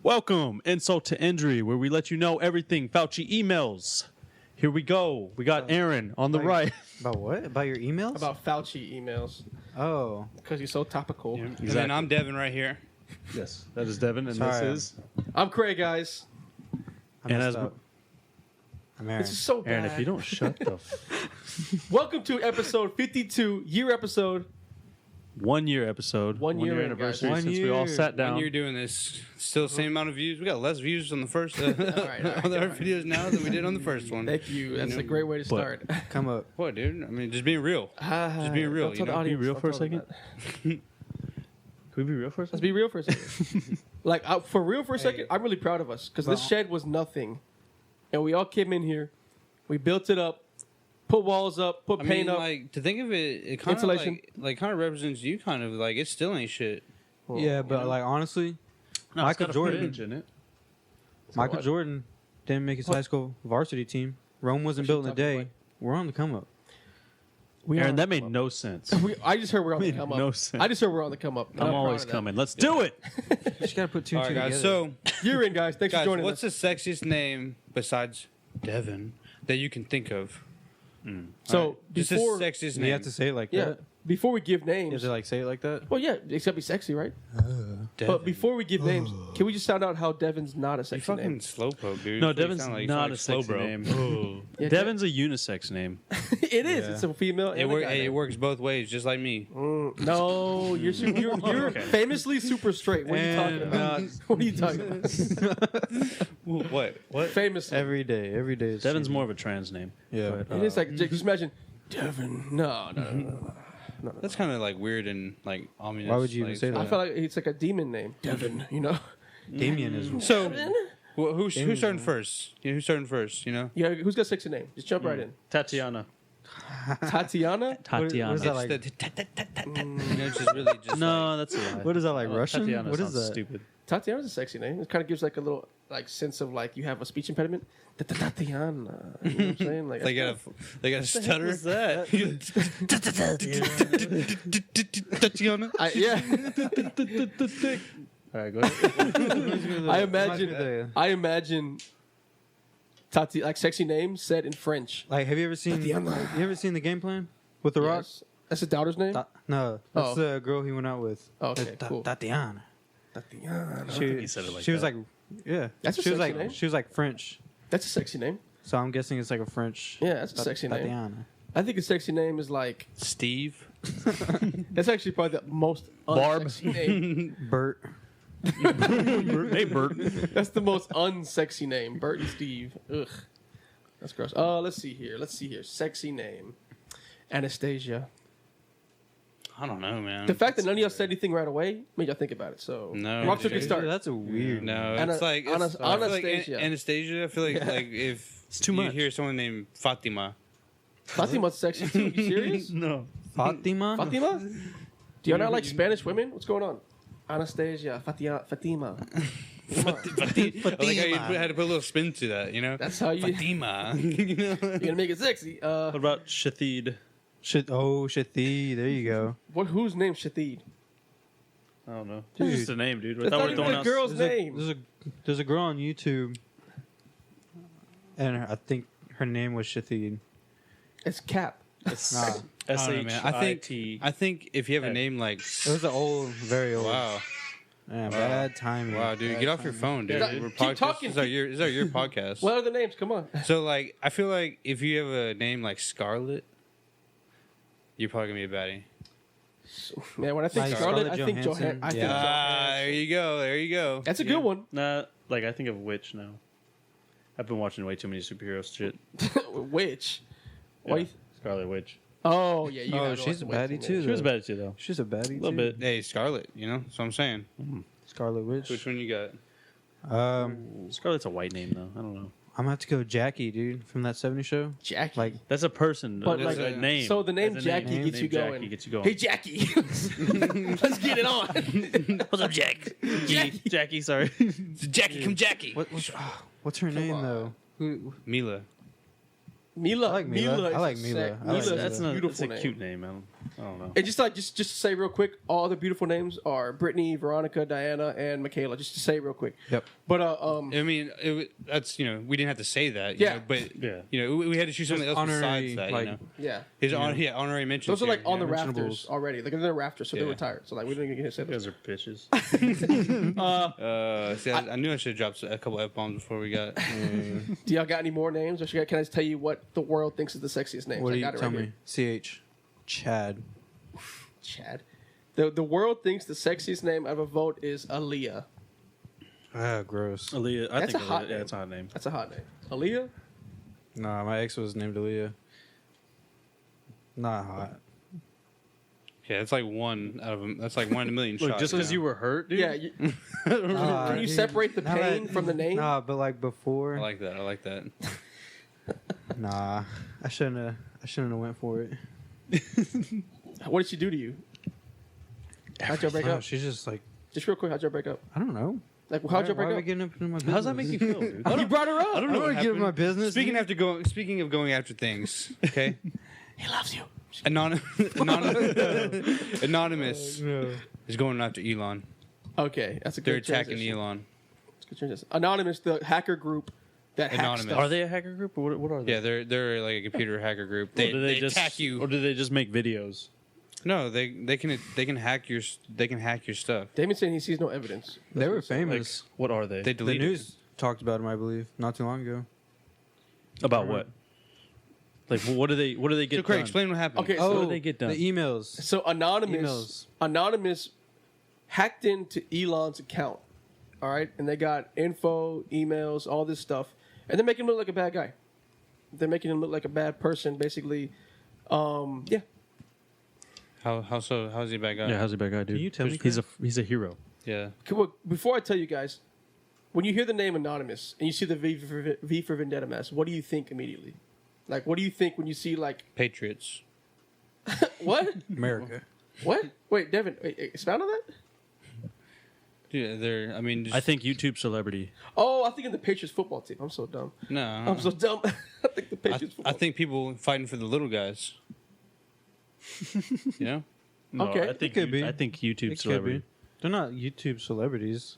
Welcome, Insult to Injury, where we let you know everything Fauci emails. Here we go. We got Aaron on the right. About what? About your emails? About Fauci emails. Oh. Because he's so topical. And then I'm Devin right here. Yes, that is Devin, and Sorry, this is I'm Craig, guys. I And messed as- up. I'm Aaron. This is so bad. Aaron. If you don't shut the Welcome to episode 52, year episode. 1 year episode, 1 year in, anniversary guys. 1 since we all year. sat down. When you're doing this, still the same amount of views. We got less views on the first right, on our videos now than we did on the first one. Thank you. That's know, a great way to start. Come up. What, dude? I mean, just being real. Just being real. Don't You tell the know? audience, Be real don't for a tell them second? that. Can we be real for a Let's second? be real for a second. For real for a second, I'm really proud of us because this Well- shed was nothing. And we all came in here. We built it up, put walls up, put I paint mean, up. like to think of it, it kind of Insulation. like kind of represents you. Kind of like it still ain't shit. Yeah, but know? like honestly, No, it's Michael got a Jordan. fridge in it. Michael what? Jordan didn't make his What? high school varsity team. Rome wasn't What built in a you talking day. about? We're on the come up. We Aaron, are- that made no sense. I just heard we're on the Made come up. no sense. I just heard we're on the come up. and I'm proud always of that. coming. Let's do it. You just gotta put two All and right, two guys. together. So, You're in, guys. Thanks for guys, joining what's us. the sexiest name besides Devin that you can think of? So All right, just the before, sexiest you name. have to say it like yeah, that. before we give You names, have to like say it like that. well, yeah, it's gotta be sexy, right? Devin. But before we give names, can we just sound out how Devin's not a You sexy fucking name? slowpoke, dude. No, That's what you Devin's sound like. You not sound a like slow sexy bro. name. Yeah, Devin's a unisex name. it is. Yeah. It's a female. It, and a guy it name. works both ways, just like me. No, you're Okay. famously super straight. What are you talking And, about? What are you talking about? What? What? Famously. Every day is. Devin's more of a trans name. Yeah. But, It is like just imagine Devin. No. That's kind of like weird and like ominous. Why would you even like, say that? I feel like it's like a demon name. Devin. You know. Damien is. So, who's starting first? Yeah, who's starting first? You know. Yeah. Who's got a sexy name? Just jump right in. Tatiana. Tatiana. Tatiana. What is that It's like? the you know, it's just really just No, that's a lie. What is that like? Oh, Russian? Tatiana What is sounds that? stupid. Tatiana's a sexy name. It kind of gives like a little like sense of like you have a speech impediment. Tatiana. You know what I'm saying? Like they got a stutter. What's that? Tatiana. yeah. All right, go ahead. I imagine Tati like sexy name said in French. Like, have you ever seen? Tatiana. You ever seen the game plan with the Rock? Yes. That's his daughter's name. No, that's Oh. the girl he went out with. Oh, okay, cool. Tatiana. Tatiana. think he said it like she was that. like, yeah. That's a she was sexy like, name. she was like French. That's a sexy name. So I'm guessing it's like a French. Yeah, that's a sexy name. Tatiana. I think a sexy name is like Steve. that's actually probably the most Barb. unsexy name. Bert. Hey, Bert. That's the most unsexy name. Bert and Steve. Ugh. That's gross. Let's see here. Sexy name. Anastasia. I don't know, man. The fact that none of y'all said anything right away made y'all think about it. So No, we're off to a good dude. start. That's a weird. No, Ana- it's like Ana- I feel like Anastasia. Anastasia. I feel like like if It's too you much. hear someone named Fatima. Fatima's sexy too. You serious? No. Fatima. Fatima? Do y'all not like Spanish women? What's going on? Anastasia, Fatima. I like how you had to put a little spin to that, you know? That's how you. Fatima. You know? You're gonna make it sexy. What about Shathid? Shathi. There you go. Whose name's Shathid? I don't know. Dude. It's just a name, dude. I That's thought not we were even throwing a out. girl's There's name. there's a girl on YouTube, and I think her name was Shathid. It's Cap. Nah, S I don't know, H man. I T. I think if you have a Hey. name like it was an old, very old. wow, Man, bad timing. wow, dude, get off your phone, dude. Yeah, We're keep podcast- talking. This is our podcast. What are the names? Come on. So like, I feel like if you have a name like Scarlett, you're probably gonna be a baddie. Man, when I think Like Scarlett, I Scarlett think Johansson. Johansson. I think Yeah. There you go. There you go. That's a good one. Nah, like I think of Witch now. I've been watching way too many superhero shit. Which? Why? Yeah. you- Scarlet Witch. Oh yeah, you. Oh, gotta she's a watch the baddie Witch, too. man. She was bad too, though. She's a baddie. A little bit. Hey, Scarlett. You know, that's what I'm saying. Scarlet Witch. Which one you got? Scarlet's a white name, though. I don't know. I'm gonna have to go Jackie, dude, from that '70s show. Jackie. Like, That's a person. But That's like- a name. So the name That's a Jackie name. gets you Name going. Jackie gets you going. Hey Jackie, let's get it on. What's up, Jack? Jackie, sorry. Jackie, come Jackie. what's her name on. though? Who? Mila. Mila. I like Mila. is I like a Mila. sec- I like Mila's Mila. That's a not. beautiful That's a name. cute name, man. I don't know. And just to say real quick, all the beautiful names are Brittany, Veronica, Diana, and Michaela. Just to say real quick. Yep. But I mean, that's we didn't have to say that. Yeah. Know, but Yeah. we had to choose something else honorary, besides that. like, yeah, Honorary mentions. those are like here, on the mentionables. rafters already. Like they're in the rafters, so they're Yeah. retired. So like we didn't even get to say You those. guys are bitches. See, I knew I should have dropped a couple f bombs before we got. Do y'all got any more names? Or can I just tell you what the world thinks is the sexiest names? What I do you got it tell right me? CH. Chad. here. Chad. The world thinks the sexiest name of a vote is Aaliyah. Ah, gross. Aaliyah. I That's think a hot Aaliyah, name. it's a hot name. That's a hot name. Aaliyah. Nah, my ex was named Aaliyah. Not hot. Yeah, that's like one out of them. That's like 1 in a million Look, shots. just because you were hurt, dude. Yeah. Can you separate the Now pain that- from the name? Nah, but like before, I like that. I like that. nah, I shouldn't have went for it. What did she do to you? How'd y'all break No, up? she's just like, Just real quick, how'd y'all break up? I don't know. Like, how'd y'all Why break are we up? getting up into my business? How's that make you feel, dude? You brought her up. I don't know I what don't get happened. my business. Speaking of going after things, okay? He loves you. Anonymous No. is going after Elon. Okay, that's a They're good attacking transition. Elon. That's a good transition. Anonymous, the hacker group that hacks Anonymous. stuff. Are they a hacker group or what are they? Yeah, they're like a computer hacker group. Or They, do they just attack you. or do they just make videos? No, they can hack your stuff. Damien saying he sees no evidence. They were Like, famous. what are they? They The delete news talked about them, I believe, not too long ago. About what? Like, what do they get So Craig, done? explain what happened. Okay, What so do they get done? The emails. So Emails. Anonymous hacked into Elon's account. All right, and they got info, emails, all this stuff, and they're making him look like a bad guy. They're making him look like a bad person, basically. Yeah. How's he a bad guy? Yeah, how's he a bad guy, dude? Can you tell me, He's a hero. Yeah. Okay, well, before I tell you guys, when you hear the name Anonymous and you see the V for Vendetta mask, what do you think immediately? Like, what do you think when you see like Patriots. what? America. What? Wait, Devin, expound on that. Dude, they're. I mean, just, I think YouTube celebrity. Oh, I think in the Patriots football team. I'm so dumb. no. I'm so dumb. I think the Patriots football I think people fighting for the little guys. You know. No, Okay. I think It could be. I think YouTube It could celebrity. be. They're not YouTube celebrities.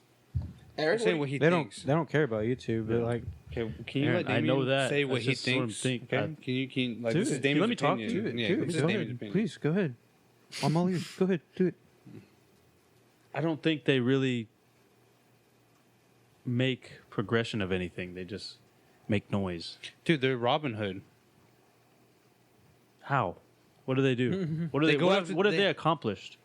Aaron, I'm saying what he They thinks. don't. They don't care about YouTube. But like, Okay, can you Aaron, let I Damien know that. say what That's he just what I'm thinks? think- Okay. Can you like Do this it. is Can you Damien's let me talk? opinion. do it. Yeah, do it. this is Go Damien's ahead. opinion. Please go ahead. I'm all ears. Go ahead. Do it. I don't think they really make progression of anything. They just make noise. Dude, they're Robin Hood. How? What do they do? What do They they? go What, after- what have they- they accomplished?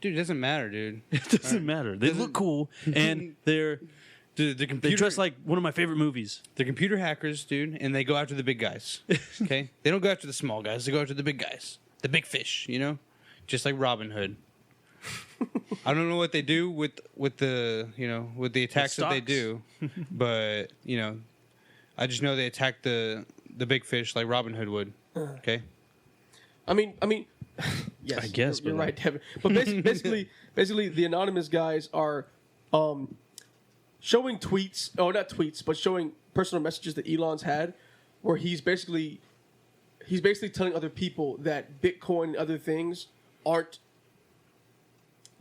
Dude, it doesn't matter, dude. It doesn't matter. They look cool, and Dude, the they computer dress like one of my favorite movies. they're computer hackers, dude, and they go after the big guys. Okay, they don't go after the small guys. They go after the big guys, the big fish. You know, just like Robin Hood. I don't know what they do with the with the attacks that they stocks. do, but I just know they attack the big fish like Robin Hood would. Okay, I mean, yes, I guess, you're but right, Devin. But basically, the anonymous guys are showing tweets. Oh, not tweets, but showing personal messages that Elon's had, where he's basically telling other people that Bitcoin and other things aren't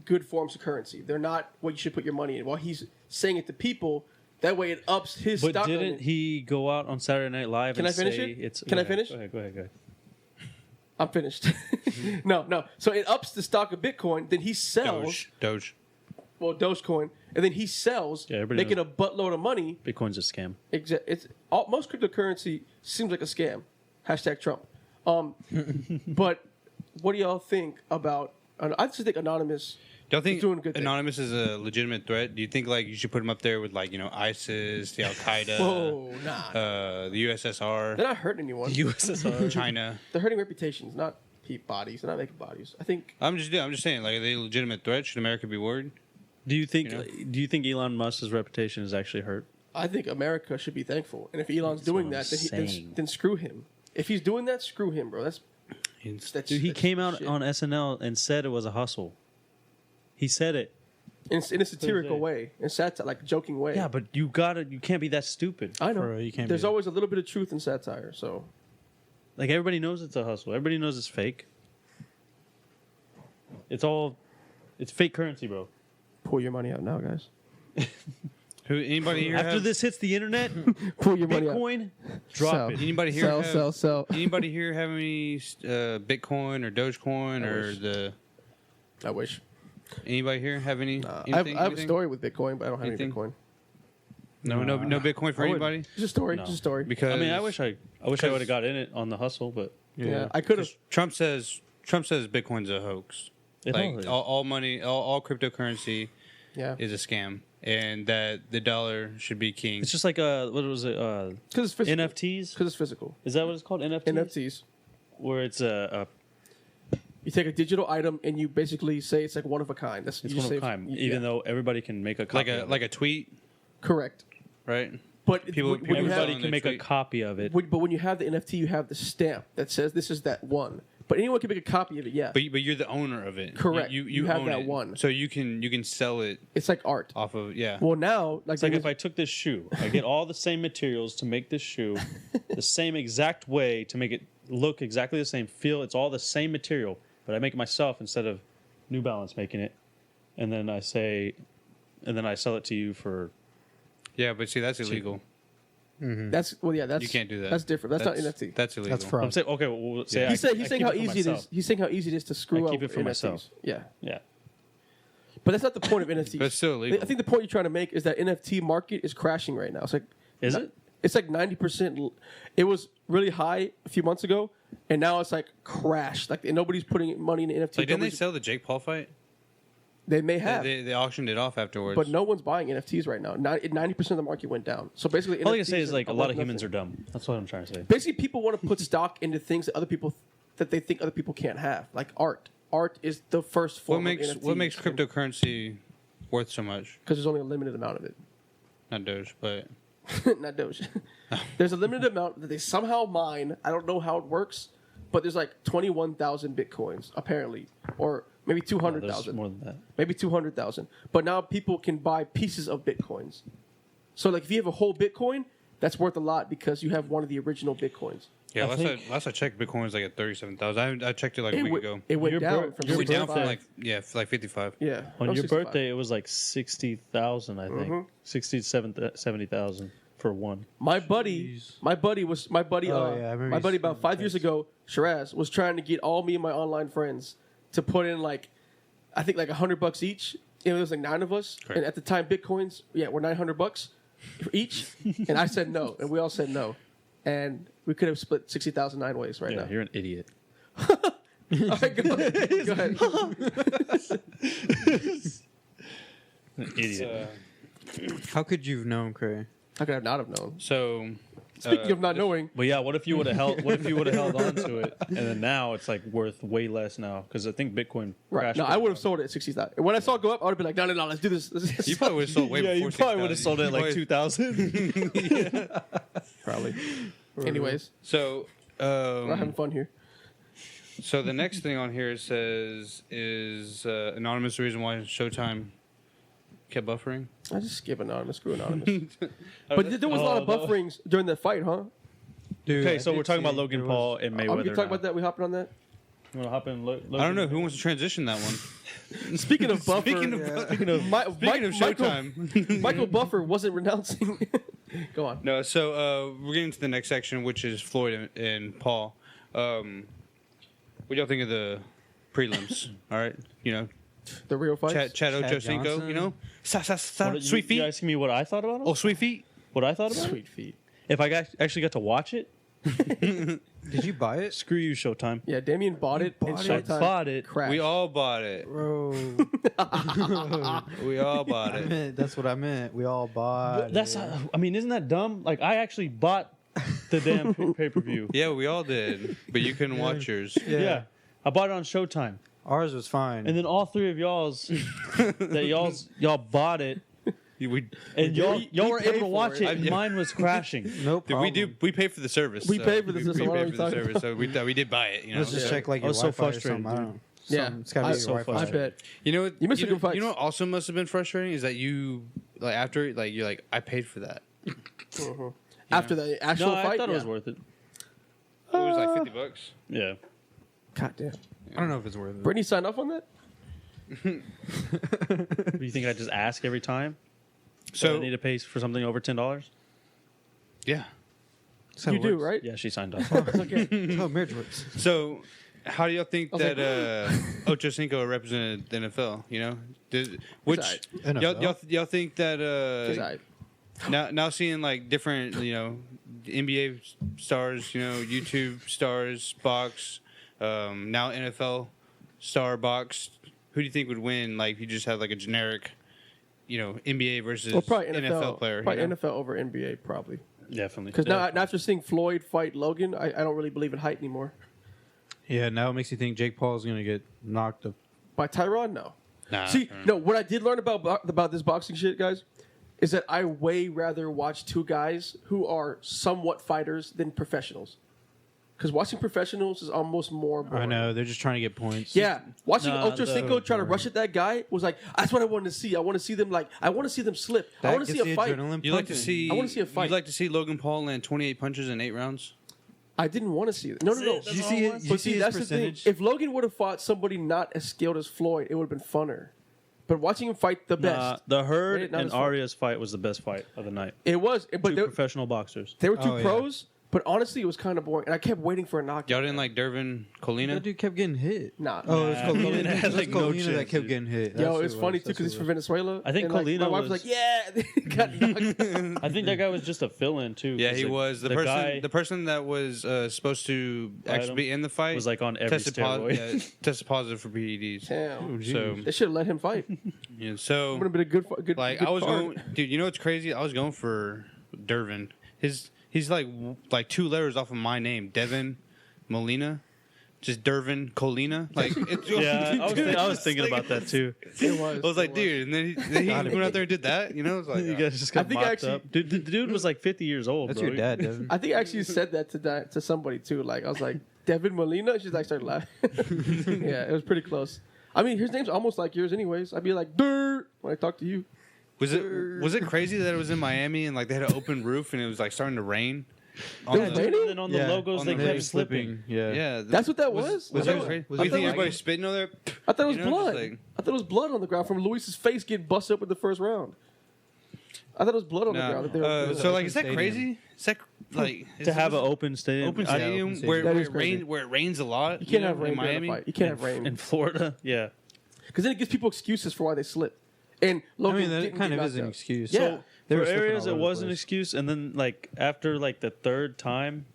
good forms of currency. They're not what you should put your money in. While he's saying it to people, that way it ups his But stock. didn't he go out on Saturday Night Live Can and I finish say it? it's? Can I Go ahead, finish? Go ahead. Go ahead. I'm finished. No. So it ups the stock of Bitcoin. Then he sells. Doge. Well, Dogecoin, and then he sells, Yeah, everybody making a buttload of money. Bitcoin's a scam. Most cryptocurrency seems like a scam. Hashtag Trump. But what do y'all think about? I just think Anonymous. Don't think He's doing a good thing. Anonymous is a legitimate threat? Do you think like you should put him up there with like ISIS, the Al Qaeda, Whoa, nah. the USSR, They're not hurting anyone. USSR. China? They're hurting reputations, not bodies. They're not making bodies. I think. I'm just saying, like, are they a legitimate threat? Should America be worried? Do you think? You know? Do you think Elon Musk's reputation is actually hurt? I think America should be thankful. And if Elon's That's doing what I'm that, then, saying. then screw him. If he's doing that, screw him, bro. That's Dude, he that's came out shit. on SNL and said it was a hustle. He said it. in a satirical Thursday. way, in satire, like a joking way. Yeah, but you can't be that stupid. I know. Bro, you can't There's be- always a little bit of truth in satire. So Like everybody knows it's a hustle. Everybody knows it's fake. It's fake currency, bro. Pull your money out now, guys. Anybody here? After have, this hits the internet, Pull your money out. Bitcoin, drop Sell. it. Anybody here? Sell. Anybody here have any Bitcoin or Dogecoin I or wish. the? I wish. Anybody here have any? I have a anything? story with Bitcoin, but I don't have Anything? any Bitcoin. No Bitcoin for I would- anybody Just a story. No. Just a story. because I mean, I wish I would have got in it on the hustle, but Yeah, I could have. Trump says Bitcoin's a hoax. it all is. Like all money, all cryptocurrency Yeah, is a scam, and that the dollar should be king. It's just like what was it? because it's physical. NFTs. Because it's physical. Is that what it's called? NFTs. NFTs. Where it's a You take a digital item and you basically say it's like one of a kind. That's it's you one say of a kind, yeah. even though everybody can make a copy. like a tweet, correct. right? But People- when people you have, everybody on can the make a tweet. copy of it. but when you have the NFT, you have the stamp that says this is that one. But anyone can make a copy of it. Yeah, But you're the owner of it. Correct. You You have own that it. one. so you can sell it it's like art. off of Well, now like It's like if I took this shoe, I get all the same materials to make this shoe, the same exact way to make it look exactly the same, feel it's all the same material, but I make it myself instead of New Balance making it, and then I sell it to you for. Yeah, but see that's illegal. that's You can't do that. That's different. That's not NFT. That's illegal. That's fraud. I'm saying okay. Well, we'll say Yeah. I, He's saying I saying keep how it for easy it myself. is. He's saying how easy it is to screw I keep up it for NFTs. myself. Yeah, Yeah. but that's not the point of NFTs. But it's still illegal. I think the point you're trying to make is that NFT market is crashing right now. It's like Is it? It's like 90%. It was really high a few months ago, and now it's like crashed. Like and nobody's putting money in NFT. Like, didn't they Nobody's- sell the Jake Paul fight? They may have, They auctioned it off afterwards. but no one's buying NFTs right now. 90% of the market went down. So basically, All I can NFTs say is like a lot of worth humans are nothing. dumb. That's what I'm trying to say. Basically, people want to put stock into things that other people that they think other people can't have, like art. Art is the first form what makes cryptocurrency worth so much? Because there's only a limited amount of it. Not Doge, but Not Doge. There's a limited amount that they somehow mine. I don't know how it works, but there's like 21,000 bitcoins apparently, or maybe There's 200,000, more than that. maybe 200,000. But now people can buy pieces of bitcoins. So like if you have a whole bitcoin, that's worth a lot because you have one of the original bitcoins. yeah. I Last I checked, Bitcoin was like at 37,000. I checked it like a week ago. It went Your down bir- from your It went down from 65. like 55. yeah On no, your 65. birthday, it was like 60,000, I think. 70,000 for one. My buddy Jeez. was my buddy. Oh, yeah, I remember my you buddy sent about me 5 years text. ago, Shiraz was trying to get all me and my online friends to put in like, I think like $100 each. It was like 9 of us, Correct. and at the time, bitcoins, were $900 for each. And I said no, and we all said no, and we could have split 60,000 9 ways right Yeah, now. you're an idiot. All right, go ahead. An idiot. How could you have known, Cray? How could I not have known? So Speaking of not knowing, But yeah, what if you would have held? What if you would have held on to it, and then now it's like worth way less now? Because I think Bitcoin right? crashed. No, I would have sold it at 60,000. When I saw it go up, I would have been like, no, let's do this. you probably would have sold way Yeah, before you probably would have 6,000. sold it at like You 2,000. Probably. Anyways, So we're having fun here. so the next thing on here says is anonymous. The reason why Showtime kept buffering. I just skip anonymous. Screw anonymous. But there was a lot of Oh, no. bufferings during that fight, huh? Dude, Okay, I so did we're talking see about Logan there Paul was- and We Mayweather. can talk about that. We hopping on that. You want to hop in? Logan? I don't know who wants to transition that one. Speaking of buffer, Speaking of Speaking of, Speaking of Showtime. Michael Buffer wasn't renouncing. Go on. No, so we're getting to the next section, which is Floyd and Paul. What do y'all think of the prelims? All right, you know, The real fight. Chad Chad Ochocinco, Johnson. you know, what, sweet You feet. asking me what I thought about him? Oh, sweet feet. What I thought about him? Sweet feet. If I actually got to watch it, Did you buy it? screw you, Showtime. Yeah, Damien bought it. and bought I Showtime bought it. crashed. We all bought it. Bro. We all bought I it. meant, that's what I meant. We all bought That's. it. I mean, isn't that dumb? Like, I actually bought the damn pay per view. Yeah, we all did, but you couldn't watch yours. Yeah. I bought it on Showtime, Ours was fine. and then all three of y'all's y'all bought it, We and y'all were paid able to for watch it. it, and mine was crashing. no Dude, problem. we pay for the service. We so pay for the system, We what are pay we for the talking service, so we did buy it. You know, Let's just Yeah. check like I your was so Wi-Fi or frustrated, something. I don't know. Yeah. It's gotta be I- your so Wi-Fi. I frustrated. bet. You know what? You missed a know, good fight. You know what also must have been frustrating is that you like after like you're like I paid for that. After the actual No, I fight, thought it was yeah. worth it. It was like $50. Yeah. God damn. I don't know if it's worth it. Brittany signed off on that. Do you think I just ask every time? So I need to pay for something over $10? yeah. That's how You it do, works. right? Yeah, she signed off. Okay. That's how marriage works. So, how do y'all think I was that like, Ocho Cinco represented the NFL? You know, which alright. y'all think that It's all right. now seeing like different NBA stars, YouTube stars, box, now NFL star box. Who do you think would win? Like, if you just have like a generic, NBA versus Well, probably NFL, player. Probably you know? NFL over NBA, probably. Definitely. Because now after seeing Floyd fight Logan, I don't really believe in hype anymore. Yeah, now it makes you think Jake Paul's gonna get knocked up. By Tyron, no. Nah, See, no. What I did learn about this boxing shit, guys, is that I way rather watch two guys who are somewhat fighters than professionals. Because watching professionals is almost more boring. I know they're just trying to get points. Yeah, watching Nah, Ocho the- Cinco try to rush at that guy was like, that's what I wanted to see. I want to see them I want to see them slip. I want to see a fight. You like to see? I wanna see a fight. You'd like to see Logan Paul land 28 punches in 8 rounds? I didn't want to see it. No. That's it. Did you all see it it? was. Did you But see see, his that's the thing. percentage? If Logan would have fought somebody not as skilled as Floyd, it would have been funner. But watching him fight the best, Nah, the Made Herd it not and as fun. Arias fight was the best fight of the night. it was. But Two they, professional boxers. they were two Oh, yeah. pros. But honestly, it was kind of boring, and I kept waiting for a knockout. Y'all didn't like Dervin That Colina? dude kept getting hit. Nah. Oh, it's Nah, Colina. Colina had, It's like, no Colina that chance, kept dude. getting hit. Yo, That's it's what funny was. too That's because he's what from it was. Venezuela. I think and, like, Colina my wife was was- like, "Yeah," he got knocked. I think that guy was just a fill-in too. Yeah, 'cause he was the person. Guy The person that was supposed to actually him be in the fight was like on every tested, steroid. tested positive for PEDs. Damn, So, they should have let him fight. yeah, so Would have been a good, good. like good I was card. going, dude. You know what's crazy? I was going for Dervin. He's like 2 letters off of my name, Devin Molina. Just Dervin Colina. Like, it's, Yeah, I was thinking like- about that too. It was. I was like, dude, and then he went out there and did that. You know, it was like, You guys just got I think mopped actually- up. Dude, the dude was like 50 years old. That's bro. your dad, Devin. I think I actually said that to somebody too. Like I was like, Devin Molina. She's like started laughing. Yeah, it was pretty close. I mean, his name's almost like yours, anyways. I'd be like, "Dirt" when I talk to you. was it crazy that it was in Miami and like they had an open roof and it was like starting to rain? On It was the- raining? And then on the Yeah, logos, on they the kept roof slipping. Yeah. Yeah, That's what that was. Was I that thought- crazy? was Do that you think like- everybody's spitting over there? I thought it was You know, just blood. like- I thought it was blood on the ground from Luis's face getting busted up in the first round. I thought it was blood on the Nah. ground. That they were So like, is that Stadium. crazy? Is that like To have an open stadium. open I- stadium open where, stadium. That where is it crazy. rain where it rains a lot? You can't know, have rain in during a Miami. fight. You can't have rain in Florida, yeah. because then it gives people excuses for why they slip. And I Logan mean, that didn't kind get of is knocked an out. excuse. Yeah. So, they For were slipping areas, all it over was the an place. excuse, and then like after like the third time,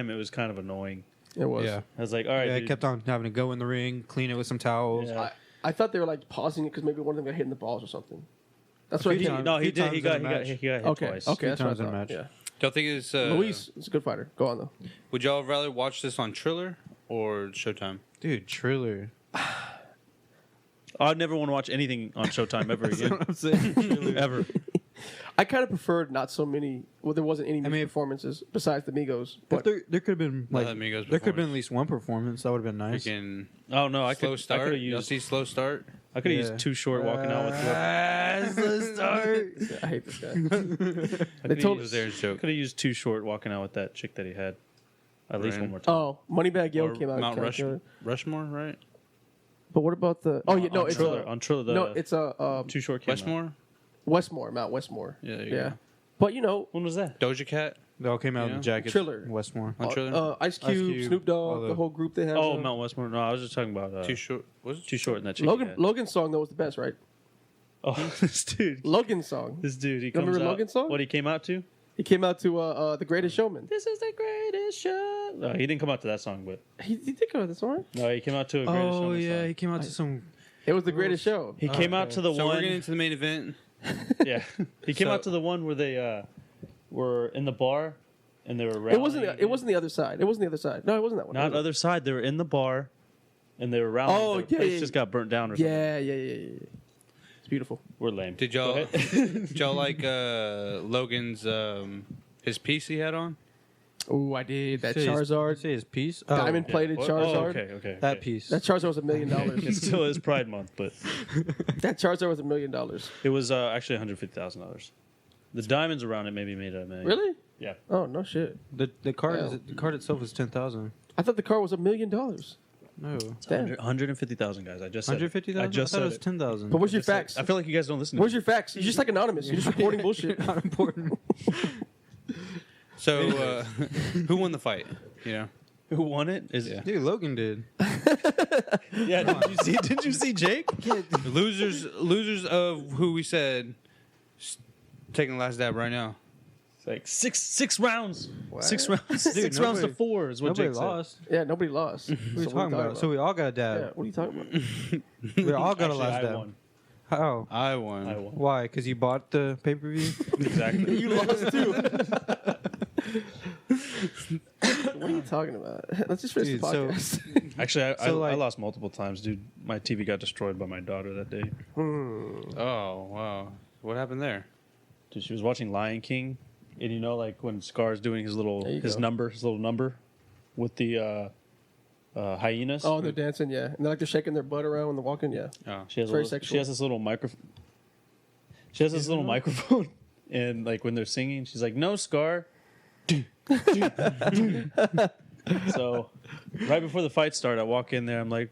it was kind of annoying. It was. Yeah. I was like, all right, Yeah, I dude. kept on having to go in the ring, clean it with some towels. Yeah. I thought they were like pausing it because maybe one of them got hit in the balls or something. That's what I few think. times. No, he Few did. times He in got a match. hit Okay, twice. okay, Few that's what I times in a thought. match. Yeah. Y'all think it's Luis is a good fighter. Go on though. Would y'all rather watch this on Triller or Showtime? Dude, Triller. I'd never want to watch anything on Showtime ever That's again. what I'm saying. Triller. Ever. I kind of preferred not so many. Well, there wasn't any mean, performances besides the Migos. But But there could have been like Amigos there could have been at performance. least one performance that would have been nice. Freaking Oh no, I slow could. I start. could have Y'all used. see slow start? I could have Yeah. used Too Short walking out with. Let's start. yeah, I hate this guy. I They could told have us. There's joke. used Too Short walking out with that chick that he had. At least Right. one more time. Oh, Moneybag Yo Or came out. Mount and killed it. Rushmore, right? But what about the? Oh yeah, no, on it's Triller. a, On Triller. no, it's a Too Short came out. Westmore, Westmore, Mount Westmore. Yeah, there you yeah. go. But you know, When was that? Doja Cat They all came out Yeah. in jackets. Triller. Westmore. on Triller. Ice Cube, Snoop all Dogg, the- the whole group they have. Oh, Mount Westmore. No, I was just talking about Too short. Was it? Too Short and that chick. he Logan. had. Logan's song though was the best, right? Oh, this dude. Logan's song. This dude. He You comes remember out. Logan's song? What he came out to? He came out to The Greatest Showman. This is the greatest show. No, he didn't come out to that song, but He did come out this song. no, he came out to a greatest Oh Showman yeah, song. he came out to some. It was The Greatest Show. He came out okay. to the So we're one. getting into the main event. Yeah, he came So- out to the one where they were in the bar and they were. It wasn't. rallying. It wasn't the other side. It wasn't the other side. No, it wasn't that one. Not Was it? other side. They were in the bar, and they were rallying. Oh, Their yeah, place yeah, just got burnt down or something. Yeah. It's beautiful. We're lame. Did Go y'all ahead. did y'all like Logan's his piece he had on? Oh, I did that Say his- Charizard, Say his piece. diamond plated What? Charizard. Oh, okay. That piece. That Charizard was $1 million. It still is Pride Month, but That Charizard was $1 million. it was actually $150,000. The diamonds around it maybe made it $1 million. Really? Yeah. Oh no shit! The card Wow. the card itself is 10,000. I thought the car was $1 million. No, It's Damn. 150,000 guys. I just said it. 150,000. I just thought it said was it. 10,000. But where's your Just said it. facts? I feel like you guys don't listen to Where's me. your facts? You're just like anonymous. You're just reporting bullshit. Not important. So, who won the fight? You know, Who won it? Is Yeah. Dude, Logan did. yeah. Did you see Jake? losers of who we said taking the last dab right now. It's like six rounds. What? 6 rounds. Dude, 6 rounds to nobody- 4 is what Nobody Jake said. lost. Yeah, nobody lost. What are you talking about? So we all got a yeah, dab. what are you talking about? We all got a Actually, last I dab. won. How? I won. I won. Why? Because you bought the pay per view. Exactly. You lost too. What are you talking about? Let's just finish Dude, the so- podcast. Actually, I So, like- lost multiple times, dude. My TV got destroyed by my daughter that day. Oh wow, what happened there? Dude, she was watching Lion King, and you know, like when Scar's doing his There you go. little number with the hyenas. Oh, they're dancing, yeah. And they're shaking their butt around when they're walking, yeah. Oh, She has It's very she sexual. has this little microphone. She has this little microphone, and like when they're singing, she's like, "No, Scar." So, right before the fight started, I walk in there. I'm like,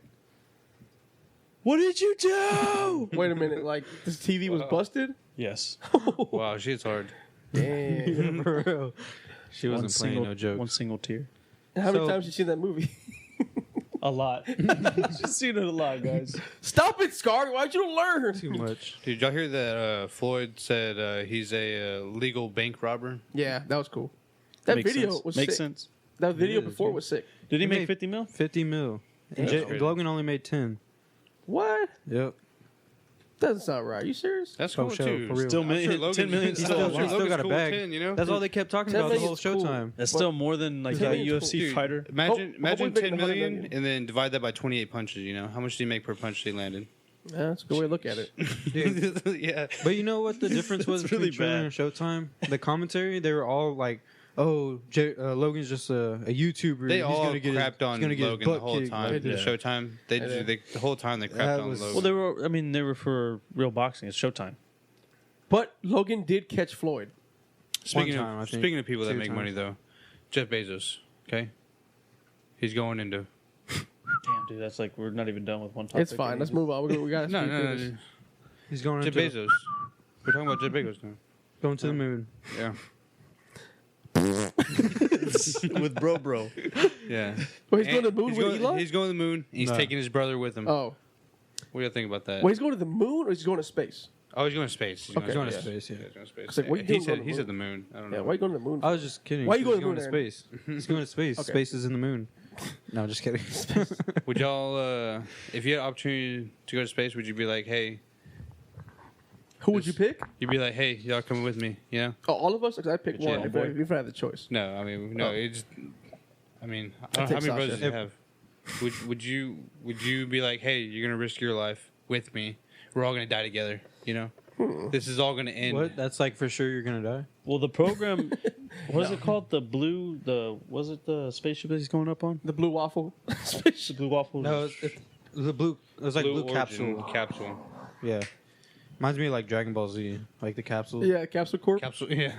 "What did you do?" Wait a minute, like this TV was busted? Yes, wow, shit's hard. Damn. For real. She wasn't playing single, no jokes. One single tear. How many So- times have you seen that movie? A lot. She's seen it a lot, guys. Stop it, Scar. Why'd you learn? Too much. Did y'all hear that Floyd said he's a legal bank robber? Yeah, that was cool. That Makes video sense. was Makes sick. sense. That video It is, before dude. was sick. Did he He make made- 50 mil? 50 mil. And That's crazy. Logan only made 10. What? Yep. Doesn't sound right. You serious? That's For cool sure, too. for real. Still I'm million, sure Logan's- 10 million He's is still, still a I'm sure he's lot. still got a Logan's bag. cool with 10, you know? That's all they kept talking 10 about the whole million's cool. Showtime. That's still more than like 10 a million's UFC cool. fighter. Imagine, Hope- imagine hope we 10 make 100 million million. and then divide that by 28 punches. You know how much do you make per punch they landed? Yeah, that's a good way to look at it. Yeah, But you know what the difference was That's between really Triller bad. and Showtime? The commentary, they were all like, "Oh, Logan's just a YouTuber. they He's all gonna get crapped he's on gonna get his Logan the butt whole kicked." time. They The did. Showtime, they, They did. the whole time they That crapped on was- Logan. Well, they were. I mean, they were for real boxing. It's Showtime. But Logan did catch Floyd. Speaking One time, I of think. speaking of people that 2 make times. money though, Jeff Bezos. Okay, he's going into Damn, dude, that's like we're not even done with one topic. It's fine. Let's move on. We got to no. He's going Jeff into Bezos. We're talking about Jeff Bezos now. going to the moon. Yeah, with bro. yeah. Well, he's going to And the moon he's with going, Elon? He's going to the moon. He's No. taking his brother with him. Oh. What do you think about that? Well, he's going to the moon or he's going to space? Oh, he's going to space. He's Okay, going Going to to yeah. space, yeah. He's going to space. It's like, what you he doing said going to he the said the moon. I don't know. Yeah, why are you going to the moon? I was just kidding. Why you He's going to the moon, space? He's going to space. Okay. Space is in the moon. No, just kidding. Would y'all, if you had an opportunity to go to space, would you be like, hey, Who would you pick? you'd be like, hey, y'all coming with me? You know? Oh, all of us? Because I picked Yeah, one boy. if I had the choice. No, I mean, no. Oh. It's. I mean, I I'd don't know how take many brothers Sasha. you have. Would you be like, hey, you're gonna risk your life with me? We're all gonna die together. You know, this is all gonna end. What? That's like for sure you're going to die? Well, the program, what is it called? The blue, was it the spaceship that he's going up on? The blue waffle. The blue waffle. No, it's the blue. It was like blue Origin capsule. Capsule. Yeah. Reminds me of like Dragon Ball Z, like the capsule. Yeah, Capsule Corp. Capsule. Yeah.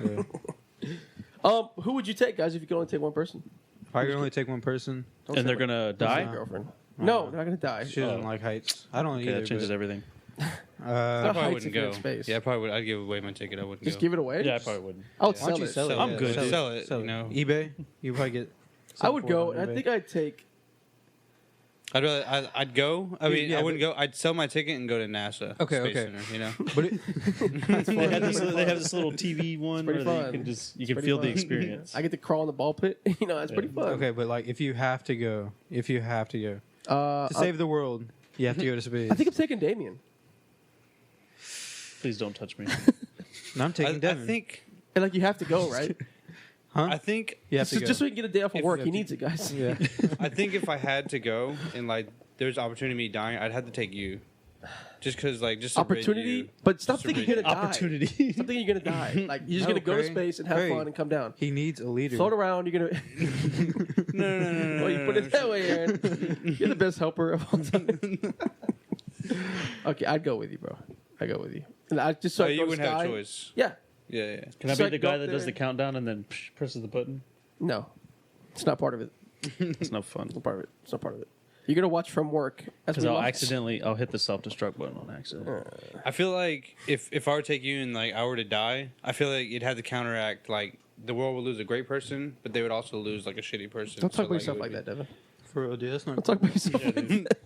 Yeah. Who would you take, guys, if you could only take one person? If I could only take one person, Don't And say they're my- gonna don't say my die? girlfriend. No, they're not gonna die. she doesn't Oh. like heights. I don't Okay, either. that changes but, everything. I Heights probably if wouldn't you're go. in space. Yeah, I probably would. I'd give away my ticket. I wouldn't Just go. give it away. Yeah, I probably wouldn't. I would Why don't sell you it. sell it? I'm Yeah, good. Sell it, you know. eBay. You probably get. I would go, and on I eBay. think I'd take. I'd go. I mean, Yeah, I wouldn't go. I'd sell my ticket and go to NASA. Okay, Space okay. Center, you know. But it, They have this little TV one pretty where fun. you can It's feel pretty the fun. experience. I get to crawl in the ball pit. That's pretty fun. okay, but like if you have to go, to Uh, save the world, you have to go to space. I think I'm taking Damien. Please don't touch me. No, I'm taking I Devin. think. And like you have to go, right? huh? I think. you have to just, go. just so he can get a day off of If work. you He have needs it, guys. yeah. I think if I had to go and like there's opportunity of me dying, I'd have to take you. Just because, like, just to rid Opportunity, you- but stop just to thinking rid you're you. gonna die. Opportunity. Stop thinking you're gonna die. Like you're just No, gonna go to Craig. space and have Craig. fun and come down. He needs a leader. Float around. You're gonna. No. Well, you put it that way, Aaron. You're the best helper of all time. Okay, I'd go with you, bro. I go with you. And I just so So I you go to wouldn't have a Sky. choice. Yeah, Yeah. Can I Just be like the go guy up that does there. the countdown and then presses the button? No, it's not part of it. It's no fun. It's not part of it. It's not part of it. You're gonna watch from work as Because we I'll watch. I'll hit the self destruct button on accident. I feel like if I were to take you and like I were to die, I feel like you'd have to counteract like the world would lose a great person, but they would also lose like a shitty person. Don't talk So, about yourself it like would that, Devin. For real, dude. That's not. Don't talk about yourself. Yeah, like dude. that.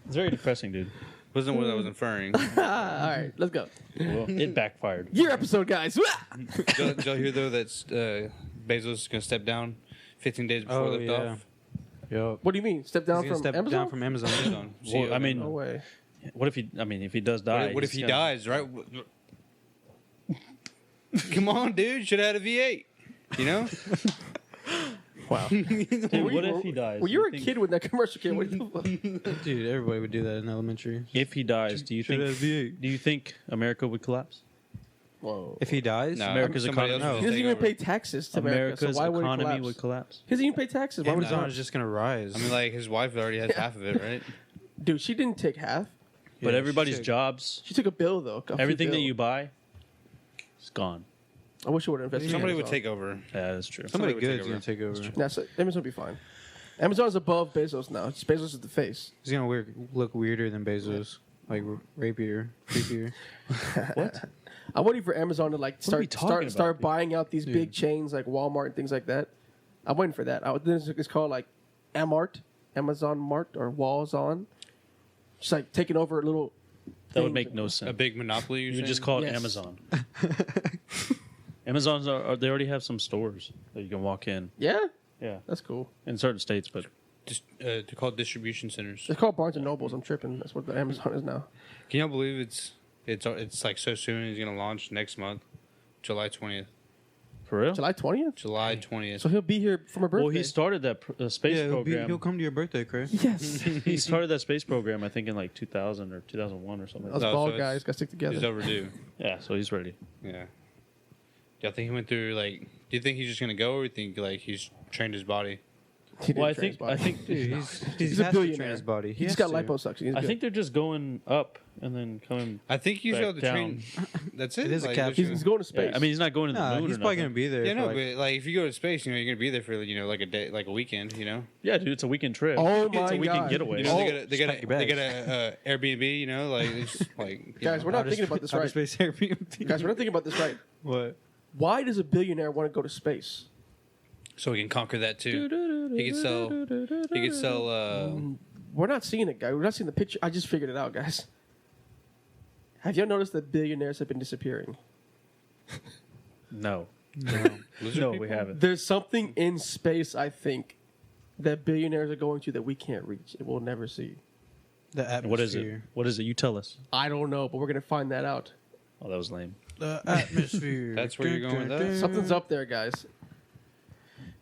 It's very depressing, dude. Wasn't what I was inferring. All right, let's go. Well, it backfired. Your episode, guys. Did y'all hear though that Bezos is gonna step down 15 days before Oh, liftoff? Yup. What do you mean? Step down He's gonna from step Amazon? down from Amazon. Amazon. Well, CEO. I mean, No way. what if he? I mean, if he does die, what if he's he gonna- dies? Right? Come on, dude. Should have had a V8. You know? Wow. Dude, what if he dies? Well, Do you were a think- kid when that commercial came. What the fuck? Dude, everybody would do that in elementary. If he dies, do you Should have think? V8. Do you think America would collapse? Whoa. If he dies, No, America's somebody economy- else would He just doesn't take even over. pay taxes to America, America's so why would it economy collapse? would collapse. He doesn't even pay taxes. Why would it Amazon collapse? is just gonna rise. I mean, like his wife already has half of it, right? Dude, she didn't take half. But Yeah, everybody's shit. jobs, She took a bill though. A everything bill. that you buy, is gone. I wish I would have invested. in Somebody would Amazon. take over. Yeah, that's true. Somebody would take good's over. gonna take over. That's it. Amazon will be fine. Amazon's above Bezos now. Bezos is the face. He's gonna look weirder than Bezos, like rapier, creepier. What? I'm waiting for Amazon to like are we start talking start about, start dude? buying out these Dude. big chains like Walmart and things like that. I'm waiting for that. It's called like Amart, Amazon Mart, or Walzon. Just like taking over little. That would things. make no sense. A big monopoly. You would just call it Yes. Amazon. Amazon's they already have some stores that you can walk in. Yeah, Yeah, that's cool. in certain states, but they're called distribution centers. It's called Barnes and Nobles. I'm tripping. That's what the Amazon is now. Can y'all believe it's like so soon? He's gonna launch next month, July 20th. for real. July 20th. July 20th. So he'll be here for my birthday. Well, he started that space Yeah, program. he'll come to your birthday, Chris. Yes. He started that space program, I think, in like 2000 or 2001 or something. Us Like No, bald so guys it's- got to stick He's together. overdue. that. Yeah, so he's ready. Yeah. Y'all think he went through like? Do you think he's just gonna go, or you think like he's trained his body? He didn't Well, I train his think body. Dude, He's he a has to train billionaire. his body. He just has got to. liposuction. He's I good. think they're just going up and then coming. I think you Back should be able to down. train. That's it. It is a Like, cap. there's he's going to space. Yeah, I mean, he's not going to the Nah, moon. he's or probably nothing. gonna be there. Yeah, for no, like, but like if you go to space, you're gonna be there for like a day, like a weekend, Yeah, dude, it's a weekend trip. Oh it's my a weekend God. getaway. You know, Oh, they got pack your bags. a Airbnb, you know, like it's like you Guys, know. we're not outer thinking sp- about this outer right. space Airbnb. Guys, we're not thinking about this right. What? Why does a billionaire want to go to space? so we can conquer that too. He could sell. He could sell. We're not seeing it, guys. We're not seeing the picture. I just figured it out, guys. Have y'all noticed that billionaires have been disappearing? No, Lizard no, people? we haven't. There's something in space, I think, that billionaires are going to that we can't reach and we'll never see. The atmosphere. What is it? What is it? You tell us. I don't know, but we're gonna find that out. Oh, that was lame. The atmosphere. That's where you're going with that? Something's up there, guys.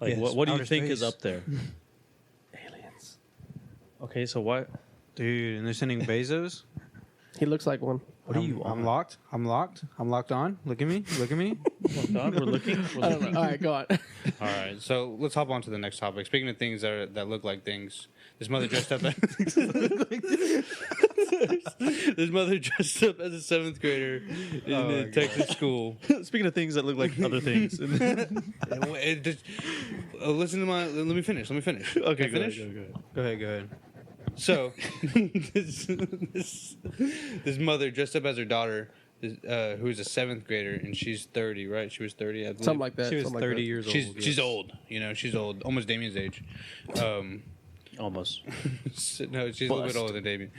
Like, Yes, what do you outer think is space. up there? Aliens. Okay, so why? Dude, and they're sending Bezos. He looks like one. What are you I'm on? locked. I'm locked. I'm locked on. Look at me. Look at me. We're looking. We're I don't looking. know. All right, go on. All right, so let's hop on to the next topic. Speaking of things that look like things, this mother dressed up. This mother dressed up as a 7th grader in Oh my a Texas school. Speaking of things that look like other things. It just- listen to my. Let me finish. Okay, Can I go ahead, finish? go ahead. Go ahead. Go ahead. So, this mother dressed up as her daughter, who's a 7th grader, and she's 30, right? She was 30, I believe. Something like that. She was something 30 like years old. She's yes. old, you know. She's old, almost Damien's age. Almost. No, she's a little bit Bust. older than Damien.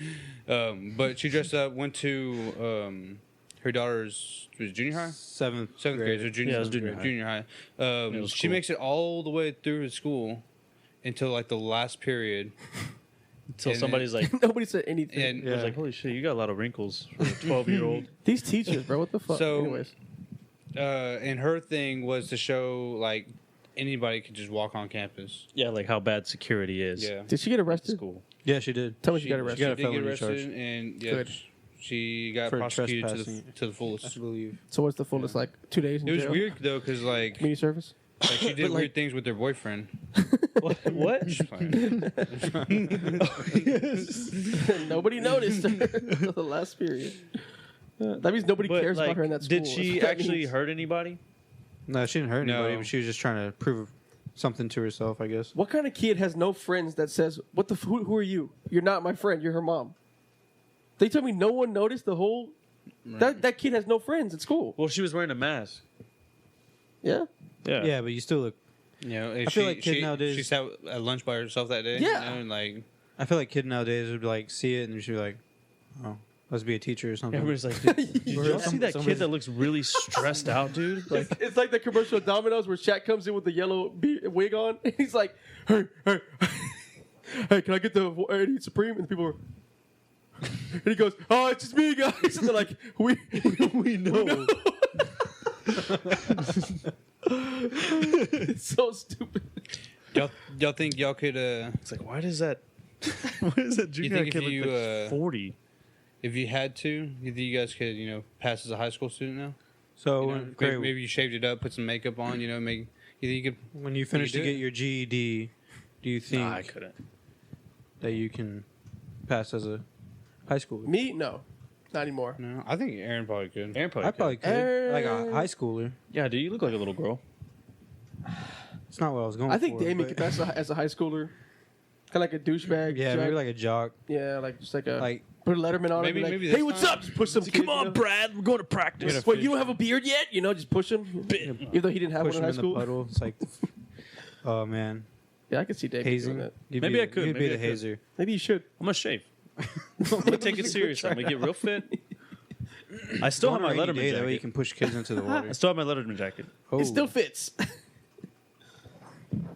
But she dressed up, went to her daughter's was it junior high, Seventh 7th grade, so junior, Yeah, it was junior high. Junior high. Middle She school. makes it all the way through school until like the last period. Until And somebody's like, that. Nobody said anything. And I was like, holy shit, you got a lot of wrinkles for a 12-year-old. These teachers, bro, what the fuck? So- Anyways, and her thing was to show like anybody could just walk on campus. Yeah, like how bad security is. Yeah. did she get at arrested? school. Yeah, she did. Tell me she got She arrested. got a did get felony arrested, charge. and yeah, Good. she got For prosecuted trespassing. to the fullest. I believe. So what's the fullest? Like 2 days in It was jail? weird though, because like Community service. she did But, like- weird things with her boyfriend. What? Just playing. Nobody noticed until the last period. That means nobody But, cares like, about her in that school. did That's she what that actually means. hurt anybody? No, she didn't hurt No. anybody, but she was just trying to prove something to herself, I guess. What kind of kid has no friends that says, "What the? Who are you? You're not my friend. You're her mom." They tell me no one noticed the whole. That kid has no friends at school. Well, she was wearing a mask. Yeah. Yeah. Yeah, but you still look. You know, I feel like kids nowadays- She sat at lunch by herself that day. Yeah. You know, and like I feel like kid nowadays would like see it and they'd be like, "Oh, let's be a teacher or something." Everybody's like, did y'all see that kid that looks really stressed out, dude? Like, It's like the commercial of Domino's where Shaq comes in with the yellow wig on. And he's like, "Hey, hey, hey, can I get the 80 Supreme?" And the people are. And he goes, "Oh, it's just me, guys." And they're like, "We know." It's so stupid. y'all think y'all could it's like, why does that? Why does that junior think kid if you, look like 40? if you had to, you think you guys could, pass as a high school student now? So You know, when, maybe, great, maybe you shaved it up, put some makeup on, you think you could when you finish do to it? get your GED, do you think Nah, I couldn't. that you can pass as a high schooler? Me? No. Not anymore. No, I think Aaron probably could. Aaron probably I probably could. could. Like a high schooler. Yeah, dude, you look like a little girl. It's not what I was going I for. think Damien but- could pass as a high schooler. Kind of like a douchebag. Yeah, jock. maybe like a jock. Yeah, like just like a Like, put a Letterman on Maybe- it. Be like, maybe hey, that's what's fine. up? Just push some. Come on, Brad, we're going to practice. Get a Wait, fish. you don't have a beard yet? Just push him. Even though he didn't have push one him in high in the school. puddle. It's like, oh man, Yeah, I could see Damien hazing. doing that. You'd Maybe be, I could. You'd Maybe be I the could. hazer. Maybe you should. I'm gonna shave. I'm gonna take it serious. I'm gonna get real fit. I still have my On a rainy Letterman day, that way you jacket. can push kids into the water. I still have my Letterman jacket. Oh. It still fits.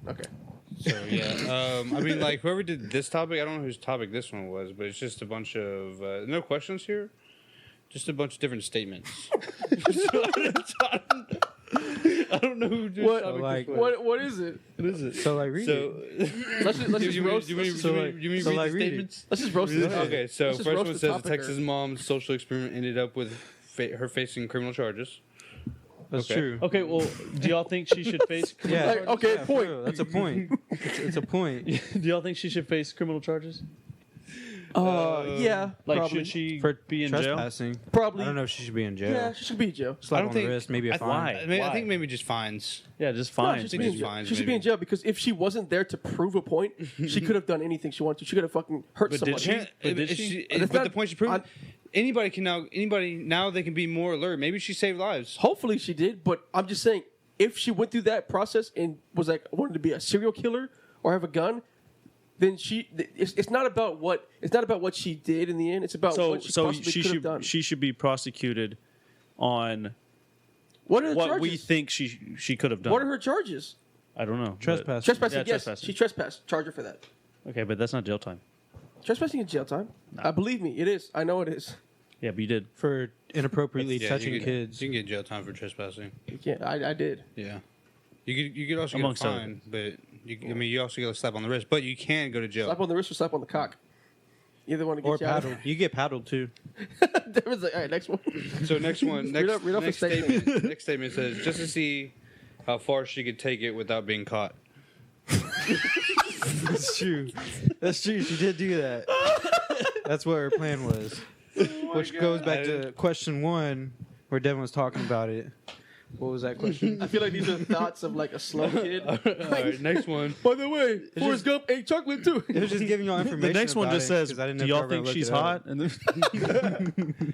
Okay. So yeah, I mean, like whoever did this topic, I don't know whose topic this one was, but it's just a bunch of no questions here, just a bunch of different statements. I don't know who this What- topic like- this was. What is it? What is it? So like read So, it. Let's just roast. you mean Let's so read like- so the like read it. statements? just roast it. Okay, so Let's just first roast one the says the topic Texas or- mom's social experiment ended up with her facing criminal charges. That's Okay. true. Okay, well, do y'all think she should face? Yeah. Like, okay, Yeah, for point. real, that's a point. It's a point. Do y'all think she should face criminal charges? Yeah, Like, probably. should she For be in jail? trespassing. Probably. I don't know if she should be in jail. Yeah, she should be in jail. Slap I don't on think- the wrist, maybe a I- fine. Why? I, mean, I Why? think maybe just fines. Yeah, just No, fine. she should think be in it's jail. fines, She should be in maybe. jail because if she wasn't there to prove a point, she could have done anything she wanted to. She could have fucking hurt But somebody. did she? But did If she? But it's but not- the point she proved, I- anybody now they can be more alert. Maybe she saved lives. Hopefully she did, but I'm just saying, if she went through that process and was like wanted to be a serial killer or have a gun, then it's not about what she did in the end. It's about So, what she so possibly she could have should done. she should be prosecuted on What are the what charges? we think she could have done. What are her charges? I don't know. but- Trespassing. Trespassing. Yeah, Yes, trespassing. she trespassed. Charge her for that. Okay, but that's not jail time. Trespassing is jail time. Believe me, it is. I know it is. Yeah, but you did. For inappropriately Yeah, touching you could, kids. You can get jail time for trespassing. You can't. I did. Yeah, you could also Amongst get a other fine, but you also get a slap on the wrist. But you can go to jail. Slap on the wrist or slap on the cock. Either one to Or get you out. paddled. You get paddled too. There was like, all right, next one. So next one, next, Read off a next statement. statement. Next statement says just to see how far she could take it without being caught. That's true. That's true. She did do that. That's what her plan was. Which goes back to question 1, where Devin was talking about it. What was that question? I feel like these are thoughts of like a slow kid. All right, next one. By the way, Forrest Gump ate chocolate too. It was just giving y'all information. The next one about just it, says, 'cause I didn't "Do know if y'all y'all were think gonna she's look it hot?" up. And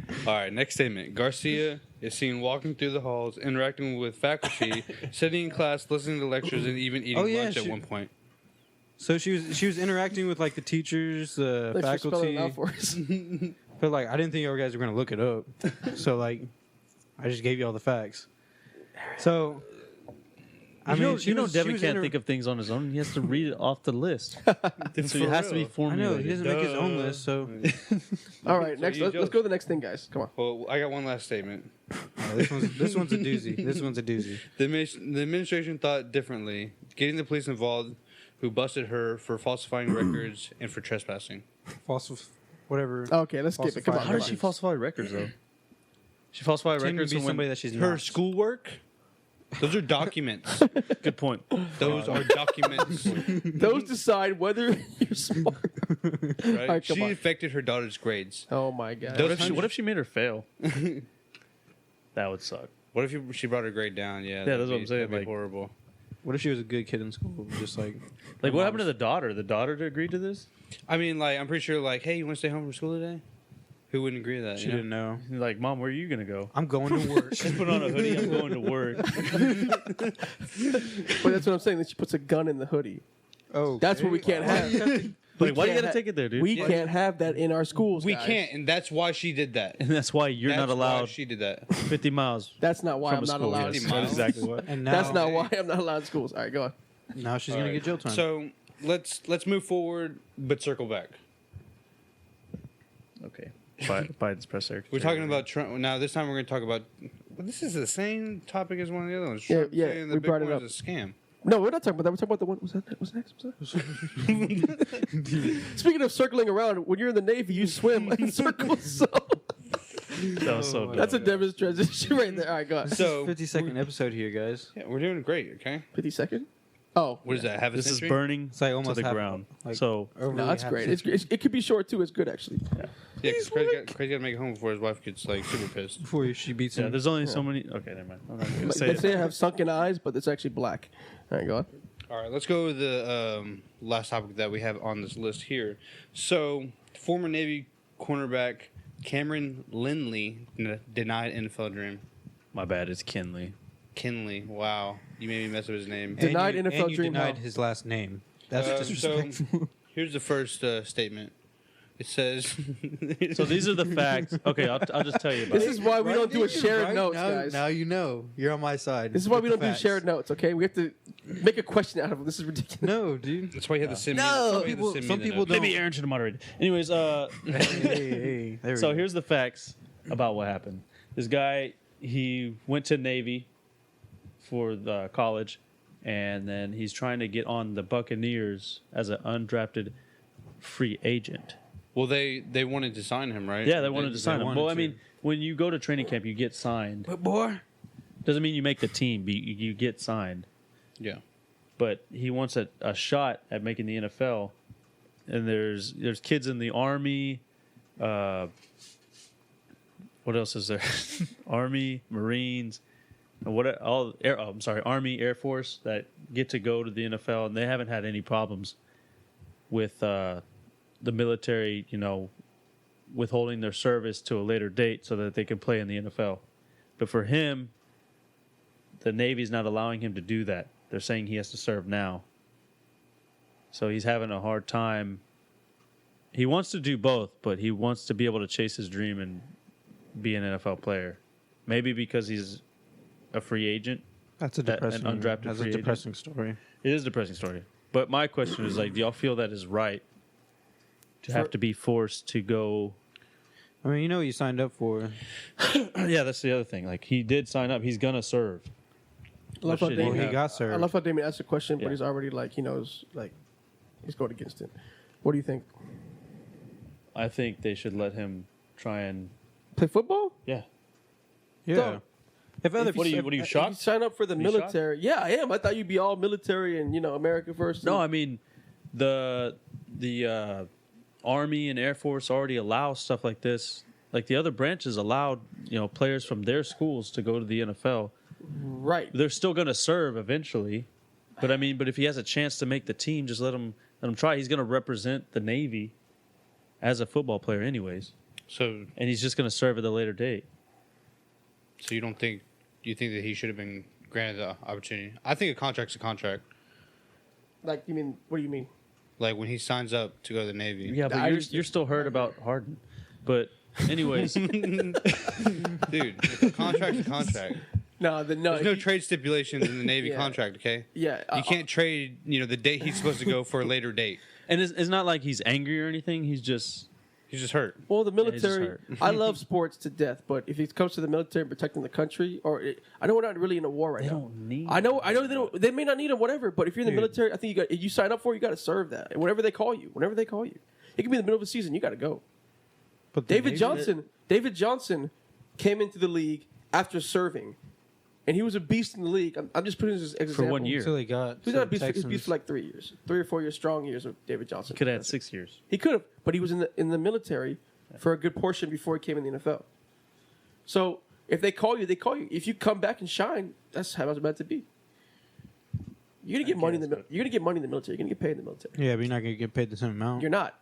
then All right, next statement. Garcia is seen walking through the halls, interacting with faculty, sitting in class, listening to lectures, and even eating Oh, yeah, lunch at she- one point. So she was interacting with like the teachers, the Thanks for spelling faculty. it out for us. But like I didn't think you guys were gonna look it up. So like I just gave you all the facts. So I mean, she was- she Devin was can't think of things on his own. He has to read it off the list. So it has to be I formulated. know he doesn't make his own list, so All right, So next. you Let's just- go to the next thing, guys. Come on. Well, I got one last statement. this one's a doozy. This one's a doozy. The administration thought differently, getting the police involved, who busted her for falsifying records and for trespassing. False, whatever. Okay, let's skip it. Come on. Falsified How Come did she on. falsify records though? She falsified Pretending records to be from somebody when, that she's Her not. schoolwork? Those are documents. Good point. Those are documents. Those decide whether you're smart. Right? right, come She on. affected her daughter's grades. Oh my god. Those- What if she made her fail? That would suck. What if she brought her grade down? Yeah, Yeah, that's what I'm saying, That'd be like- horrible. What if she was a good kid in school? Just like Like, what happened to the daughter? The daughter to agree to this? I mean, like, I'm pretty sure, like, hey, you want to stay home from school today? Who wouldn't agree to that? she you know? didn't know. Like, Mom, where are you gonna go? I'm going to work. Just put on a hoodie. I'm going to work. But that's what I'm saying. That she puts a gun in the hoodie. Oh, That's what we can't have. Like, why do you can't gotta ha- take it there, dude? We can't have that in our schools. We guys. can't, and that's why she did that. And that's why you're That's not why allowed she did that. 50 miles That's not why from I'm a not school. allowed. Yes, Miles. that's exactly what. And now, That's not why I'm not allowed in schools. All right, go on. now she's All gonna right. get jail time. So let's move forward, but circle back. Okay. Biden's press secretary. We're talking about Trump now. This time we're going to talk about. Well, this is the same topic as one of the other ones. Yeah, Trump yeah, saying we the brought it Bitcoin up. is a scam. No, we're not talking about that. We're talking about the one. What's next? What's that? Speaking of circling around, when you're in the Navy, you swim in circles. So That was so Oh, dumb. that's a Devin's transition right there. All right, go on. So 50-second episode here, guys. yeah, we're doing great. Okay, 50 second. Oh, what is that? Have a This is century? burning It's like to almost the half- ground. like- So no, that's great. It could be short too. It's good actually. Yeah, because Craig got to make it home before his wife gets like super pissed. before she beats yeah, him. there's only so many. Okay, never mind. I'm not gonna Like, say they it. say I have sunken eyes, but it's actually black. All right, go on. All right, let's go with the last topic that we have on this list here. So, former Navy cornerback Cameron Lindley denied NFL dream. My bad. It's Kinley. Kinley, wow, you made me mess up his name. And Denied you- NFL and you dream denied how? his last name. That's So disrespectful. here's the first statement. It says. So these are the facts. Okay, I'll just tell you about This it. is why we don't do a Right shared notes, now, guys. Now you know. You're on my side. This is why with we the don't do facts. shared notes. Okay, we have to make a question out of it. This is ridiculous. No, dude. That's why you had to send me. No, that's why you had to people- send me some the people notes. don't- Maybe Aaron should have moderated. Anyways, Hey, there we so go. here's the facts about what happened. This guy, he went to Navy for the college, and then he's trying to get on the Buccaneers as an undrafted free agent. Well, they wanted to sign him, right? Yeah, they wanted to sign him. wanted Well, I to. mean, when you go to training camp, you get signed. But boy, Doesn't mean you make the team, but you get signed. Yeah. But he wants a shot at making the NFL. And there's kids in the Army. What else is there? Army, Marines, and Army, Air Force that get to go to the NFL, and they haven't had any problems with the military, withholding their service to a later date so that they can play in the NFL. But for him, the Navy's not allowing him to do that. They're saying he has to serve now. So he's having a hard time. He wants to do both, but he wants to be able to chase his dream and be an NFL player. Maybe because he's a free agent. that's a That- an depressing. undrafted That's free a agent. depressing story. It is a depressing story. But my question is, do y'all feel that is right to have to be forced to go? I mean, you know what you signed up for. Yeah, that's the other thing. Like, he did sign up. He's going to serve. I love how What should he Well, Damien, he have? got I served. love how Damien asked a question, but Yeah. he's already like he knows like he's going against it. What do you think? I think they should let him try and. Play football? Yeah. Yeah. Dog. If other What are you If you shocked? sign up for the Are you shocked? military. Yeah, I am. I thought you'd be all military and America first. No, I mean, the Army and Air Force already allow stuff like this. Like the other branches allowed, players from their schools to go to the NFL. right. They're still going to serve eventually, but if he has a chance to make the team, just let him try. He's going to represent the Navy as a football player, anyways, So and he's just going to serve at a later date. you think that he should have been granted the opportunity? I think a contract's a contract. Like you mean? What do you mean? Like when he signs up to go to the Navy. Yeah, but I you're understand. still hurt about Harden. But anyways, Dude, a contract's a contract. No, There's no he- trade stipulations in the Navy Yeah. contract, okay? Yeah, You can't trade, the date he's supposed to go for a later date. and it's not like he's angry or anything. He's just He's just hurt. Well, the he's just military. hurt. I love sports to death, but if it comes to the military and protecting the country, I know we're not really in a war right They now. don't need I know they don't. They may not need them, whatever. But if you're in the Dude. military, I think you sign up for it, you got to serve that. And whenever they call you, it can be in the middle of the season. You got to go. But the David Navy- Johnson. David Johnson came into the league after serving, and he was a beast in the league. I'm just putting this as an For example. 1 year. Until he got He was to not a beast. He was a Texans. beast for like 3 years, 3 or 4 years, strong years with David Johnson. Could have had 6 years. He could have, but he was in the military for a good portion before he came in the NFL. So if they call you, they call you. If you come back and shine, that's how it's meant to be. You're gonna get money in the guess, you're gonna get money in the military. You're gonna get paid in the military. Yeah, but you're not gonna get paid the same amount. You're not.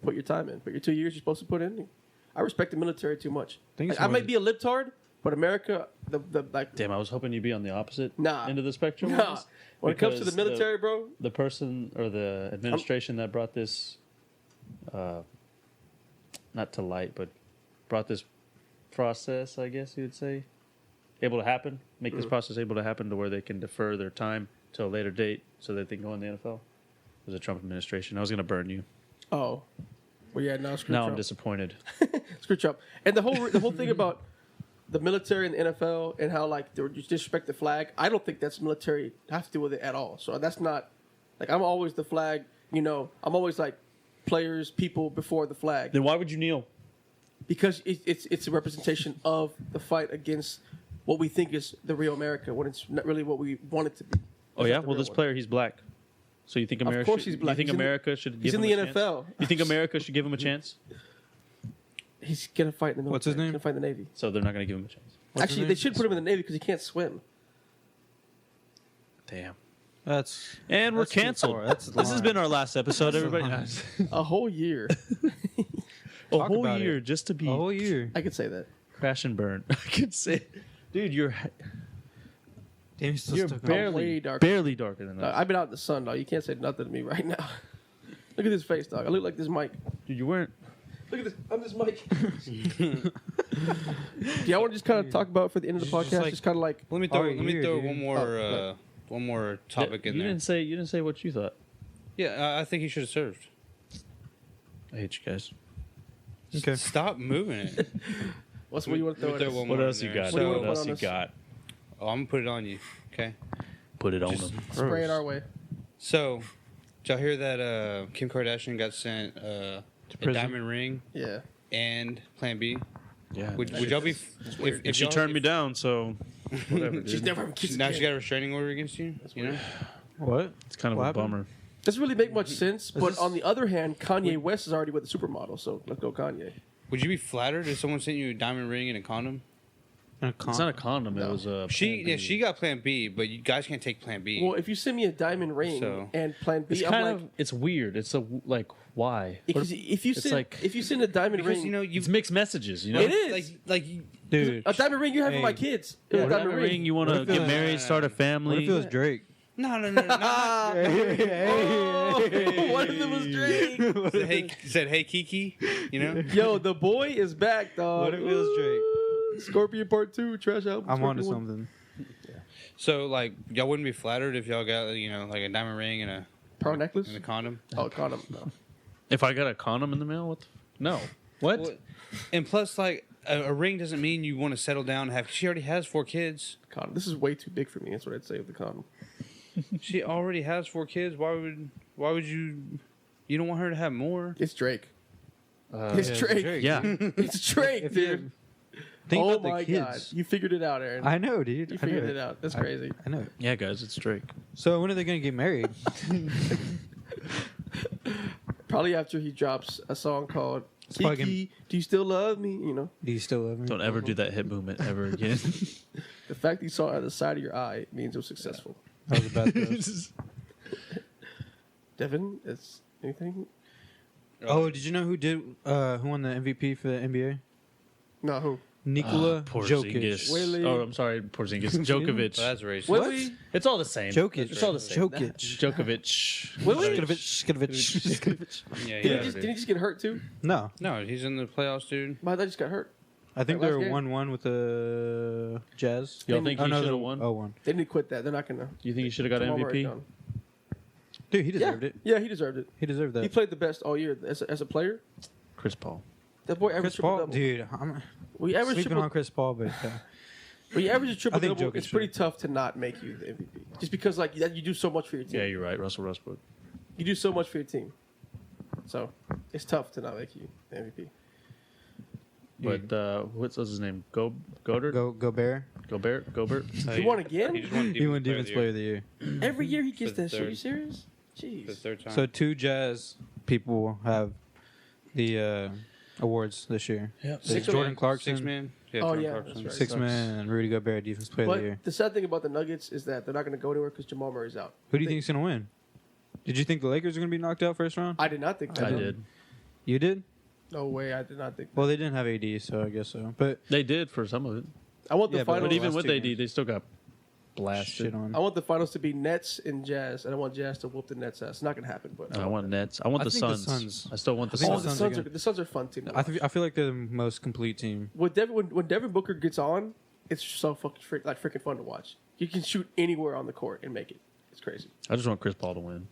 Put your time in. Put your 2 years you're supposed to put in. I respect the military too much. think it's I more might than- be a libtard, but America, the like, Damn, I was hoping you'd be on the opposite Nah. end of the spectrum. on nah. this, When it comes to the because military, bro, the person or the administration that brought this, not to light, but brought this process, I guess you would say, able to happen, make this process able to happen to where they can defer their time to a later date so that they can go in the NFL. It was a Trump administration. I was going to burn you. oh, well, yeah, now screw Now I'm Trump. disappointed. Screw Trump. And the whole thing about the military and the NFL and how like they disrespect the flag, I don't think that's military have to do with it at all. So that's not like I'm always the flag. You know, I'm always like players, people before the flag Then why would you kneel? because it's a representation of the fight against what we think is the real America when it's not really what we want it to be. Oh It's yeah, not the well real this one. player he's black. So you think America? course he's black. You think He's in the- America should give He's in him the a chance? NFL. You think America should give him a chance? He's gonna fight in the military. What's his name? He's gonna fight in the Navy. So they're not going to give him a chance. What's his Actually, name? they should put him in the Navy because he can't swim. Damn. That's And we're That's too canceled. far. That's This has long. been our last episode, everybody. A whole year. A Talk whole about year it. just to be a whole year. I could say that. crash and burn. I could say, dude, you're Damn, he's still you're stuck on- way barely darker. barely darker than that. I've been out in the sun, dog. You can't say nothing to me right now. Look at this face, dog. I look like this mic. Dude, you weren't. Look at this. I'm this mic. Do y'all want to just kind of talk about for the end of the Just podcast? like- Just kind of like Let me throw. Oh, let me here, throw dude. one more topic in you there. didn't say what you thought. Yeah, I think he should have served. I hate you guys. Okay. Stop moving it. what's what you want to throw Let me in? throw one What more else in you there. got? What do you What wanna put else on you us? got? Oh, I'm gonna put it on you. Okay. Put it on Just- them. Spray it our way. So, did y'all hear that Kim Kardashian got sent a prison? diamond ring Yeah. and Plan B? Yeah. Would y'all be? And she turned me down, so whatever. She's Dude. never having kids Now she again. got a restraining order against you. You know? What? It's kind of What a happened? bummer. Doesn't really make much sense. But this- on the other hand, Kanye West is already with the supermodel, so let's go Kanye. Would you be flattered if someone sent you a diamond ring and a condom? It's not a condom. It No. was a. She got Plan B, but you guys can't take Plan B. Well, if you send me a diamond ring So- and Plan B, It's I'm kind like, of. It's weird. It's a like why. if you it's send like- if you send a diamond because ring, you know you It's mixed messages. You know. It is. like Dude. a diamond ring you have for Hey. my kids. Yeah, a diamond ring. You want What to if it get was- married, start a What family. if it was Drake? no. Oh, what if it was Drake? Said hey Kiki, you know. Yo, the boy is back, dog. What if it was Drake? Scorpion Part 2, trash album. I'm Scorpion onto 1. something. So like y'all wouldn't be flattered if y'all got like a diamond ring and Pearl necklace? a condom. Oh, condom. No. If I got a condom in the mail, what? No. What? Well, and plus, like a ring doesn't mean you want to settle down and have. She already has 4 kids. Condom. This is way too big for me. That's what I'd say with the condom. She already has 4 kids. Why would you? You don't want her to have more. It's Drake. It's Yeah, Drake. Yeah. It's Drake, If you- dude. Think Oh about the my kids. god. You figured it out, Aaron. I know, dude. You I know figured it out. That's crazy. I know. Yeah, guys, it's Drake. So when are they gonna get married? Probably after he drops a song called probably Kiki, Do You Still Love Me? You know, Do you still love me? Don't ever do that hip movement ever again. the fact that you saw it at the side of your eye means it was successful. That was a bad thrust. Devin, is anything? Oh, did you know who won the MVP for the NBA? No, who? Nikola Jokic. Porzingis. Willie. Oh, I'm sorry, Porzingis. Djokovic. So that's racist. Willie? It's all the same. Jokic. It's all the same. Jokic. Djokovic. Willie? Skidovic. Yeah, Did, yeah. did he just get hurt too? No, No, he's in the playoffs, dude. But I just got hurt. I think That they last were game? 1-1 with the Jazz. Y'all think he no, should they have won? Oh, one. They need to quit that. They're not gonna. You think he should have got Jamal Murray MVP? done. Dude, he Yeah, deserved it. yeah, he deserved it. He deserved that. He played the best all year as a player. Chris Paul. That boy averaged Chris Paul, triple double. dude. I'm When you average sleeping triple, on Chris Paul, but when you average a triple I think double, Jokic it's pretty should. tough to not make you the MVP. Just because like you do so much for your team. Yeah, you're right. Russell Westbrook. You do so much for your team. So it's tough to not make you the MVP. But what's his name? Goddard? Gobert. Gobert. He won again? He just won He won Defense Player of the Year. Every year he gets For the that shit. Are you third. serious? For the Jeez. third time. So 2 Jazz people have the awards this year. Yep. There's Jordan Clarkson, 6 man. Yeah, Oh, Jordan yeah, Clarkson. that's right. Six Man, and Rudy Gobert, Defense Player of the Year. But the sad thing about the Nuggets is that they're not going to go anywhere because Jamal Murray's out. Who do you think's gonna win? Did you think the Lakers are gonna be knocked out first round? I did not think that. I did. You did? No way. I did not think that. Well, they didn't have AD, so I guess so. But They did for some of it, I want the Yeah, but finals. but even last with 2 AD, games. they still got blasted. shit on. I want the finals to be Nets and Jazz, and I want Jazz to whoop the Nets ass. It's not going to happen, but I want Nets. I want I the think the Suns. Suns- I still want the I think Oh, Suns. the Suns Suns are are good. the Suns are fun too. I feel like they're the most complete team. When Devin Booker gets on, it's so fucking freaking fun to watch. You can shoot anywhere on the court and make it. It's crazy. I just want Chris Paul to win,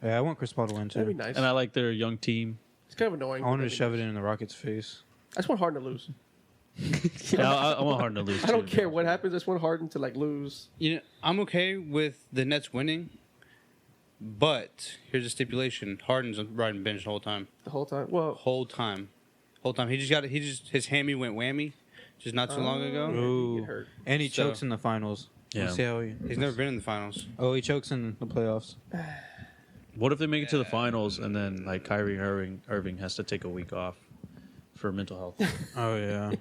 Yeah, I want Chris Paul to win That'd be too. nice. and I like their young team. It's kind of annoying. I wanted to shove it in the Rockets' face. I just want Harden to lose. Yeah, I want Harden to lose. I don't too. care what happens. I just want Harden to lose. You know, I'm okay with the Nets winning, but here's a stipulation: Harden's riding bench the whole time. The whole time. Well, Whole time. His hammy went whammy, just not too long ago. he Ooh. get hurt. And he So- chokes in the finals. Yeah. We'll see how he. He's never been in the finals. Oh, he chokes in the playoffs. What if they make it to the finals and then like Kyrie Irving has to take a week off for mental health? Oh yeah.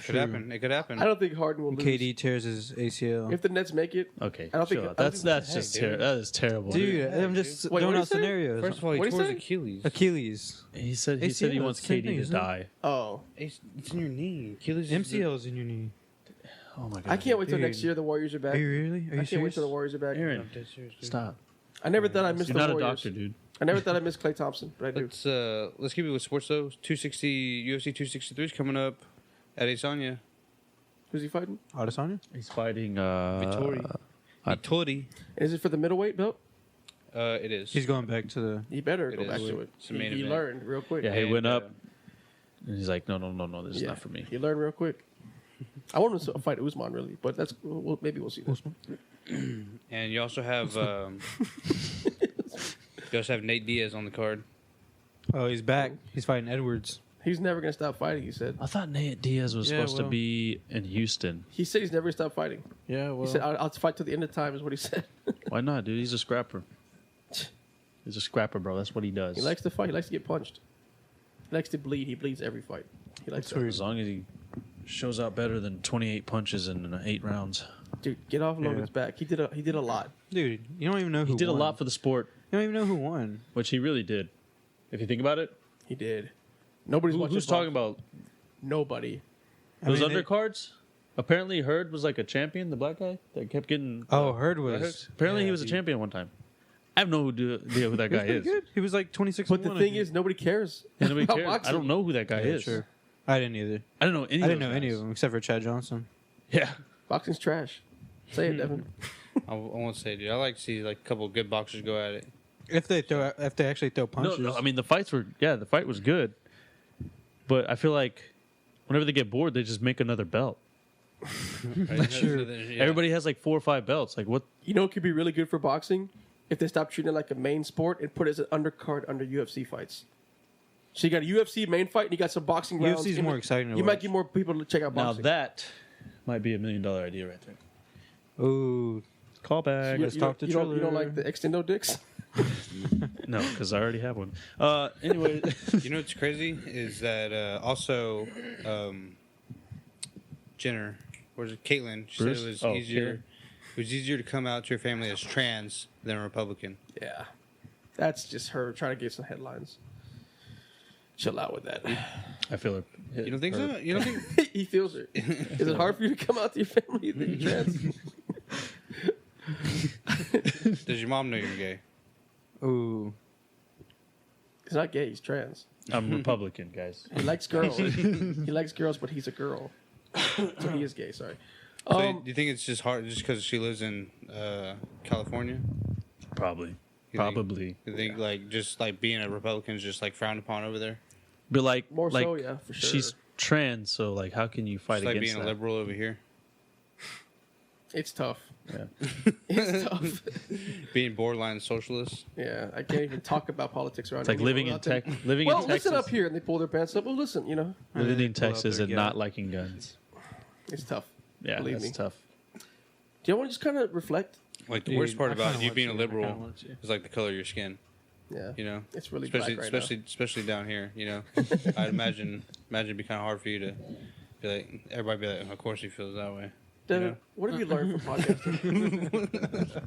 Could happen. It could happen. I don't think Harden will lose. KD tears his ACL. If the Nets make it, Okay, I don't think- chill I out. don't that's think- that's just Hey, dude. that is terrible. Dude, Hey, I'm just Wait, throwing what'd out he say? scenarios. First of all, he What'd he tore his say? Achilles. Achilles. He said ACL, he wants it's the same KD thing, to isn't it? die. oh, It's in your knee. Achilles. MCL's in your knee. Oh my god! I can't wait till Dude. next year the Warriors are back. Are you really? Are you I can't wait serious? till the Warriors are back. Aaron, stop. I never thought I missed You're the not a Warriors. doctor, dude. I never thought I missed Klay Thompson, but I do. Let's keep it with sports though. 260 UFC 263 is coming up at Adesanya. Who's he fighting? Adesanya? He's fighting. Vittori. Vittori. Is it for the middleweight belt? It is. He's going back to the. He better It go is. back to it. It's the main He event. learned real quick. Yeah, he And, went up, and he's like, no, this is Yeah, not for me. He learned real quick. I want him to fight Usman really, but that's maybe we'll see. That. And you also have Nate Diaz on the card. Oh, he's back. He's fighting Edwards. He's never gonna stop fighting. He said. I thought Nate Diaz was Yeah, supposed to well. be in Houston. He said he's never gonna stop fighting. Yeah, well. He said, "I'll fight till the end of time." Is what he said. Why not, dude? He's a scrapper. He's a scrapper, bro. That's what he does. He likes to fight. He likes to get punched. He likes to bleed. He bleeds every fight. He likes to. As long as he shows out better than 28 punches in 8 rounds. Dude, get off Logan's back. He did a lot. Dude, you don't even know who He did a won. lot for the sport, You don't even know who won. which he really did. If you think about it, He did. Nobody's watching. who's talking boxing. about Nobody. those mean, they- undercards? Apparently, Hurd was like a champion, the black guy that kept getting. Oh, Hurd was. Apparently, yeah, he was a champion one time. I have no idea who that He was guy pretty is. good. He was like 26. But the thing is, nobody cares. And nobody about cares. I boxing. don't know who that guy Yeah, is. sure. I didn't either. I don't know any. I of didn't those know any guys. of them except for Chad Johnson. Yeah. Boxing's trash. Say it, Devin. I won't say, dude. I like to see like a couple of good boxers go at it. If they actually throw No, punches. no, I mean the fights were. Yeah, the fight was good, but I feel like whenever they get bored, they just make another belt. Right? Sure. Yeah. Everybody has like 4 or 5 belts. Like what? You know, it could be really good for boxing if they stop treating it like a main sport and put it as an undercard under UFC fights. So you got a UFC main fight and you got some boxing rounds. UFC's in more it. exciting to You might watch. get more people to check out Now boxing. that might be $1 million idea right there. Ooh, Callback. let's talk to you don't Triller. like the extendo dicks? No, because I already have one. Anyway, You know what's crazy is that also Jenner, or is it Caitlyn? She Bruce? said it was Oh, easier. Caitlyn. It was easier to come out to your family as trans than a Republican. Yeah. That's just her trying to get some headlines. Chill out with that. I feel her. You don't think so? You don't think? He feels her. Is it hard for you to come out to your family that you're trans? Does your mom know you're gay? ooh. He's not gay. He's trans. I'm Republican, guys. He likes girls. He likes girls, but he's a girl. So he is gay. Sorry. So do you think it's just hard just because she lives in California? Probably. You Probably. You think like just like being a Republican is just like frowned upon over there? But like, More like, so, yeah, for sure. She's trans, so like, how can you fight It's like against being a that? liberal over here. It's tough. Yeah. It's tough. Being borderline socialist. Yeah, I can't even talk about politics around It's like here living in without them- Texas. Living Well, in Texas. listen up here, and they pull their pants up. Well, listen, Living Pull in out Texas their and gat. not liking guns. it's tough. Yeah, Believe that's me. tough. you want to just kind of reflect? Like the Dude, worst part I about kinda you want being a to. I kinda liberal want to. is like the color of your skin. Yeah, You know, it's really especially black right especially down here. You know, I'd imagine it'd be kind of hard for you to be like everybody be like, of course he feels that way. now. Devin, know? what have you learned from podcasting?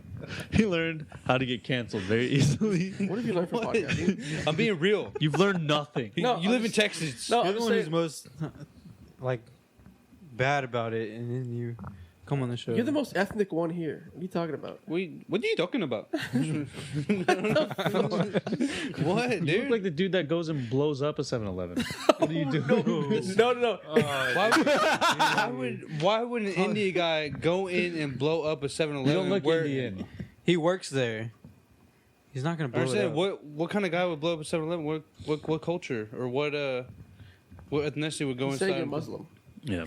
He learned how to get canceled very easily. What have you learned from podcasting? I'm being real. You've learned nothing. No, you I'm live in just- Texas. No, You're I'm the just one who's saying, most like bad about it, and then you come on the show. you're the most ethnic one here. What are you talking about? What are you talking about? What, You look dude? like the dude that goes and blows up a 7-Eleven. What are you doing? No. Why would an India guy go in and blow up a 7-Eleven? You don't look where, Indian. He works there. He's not gonna I blow it understand up. what kind of guy would blow up a 7-Eleven? What culture or what ethnicity would go You're saying inside? you're Muslim. Yeah.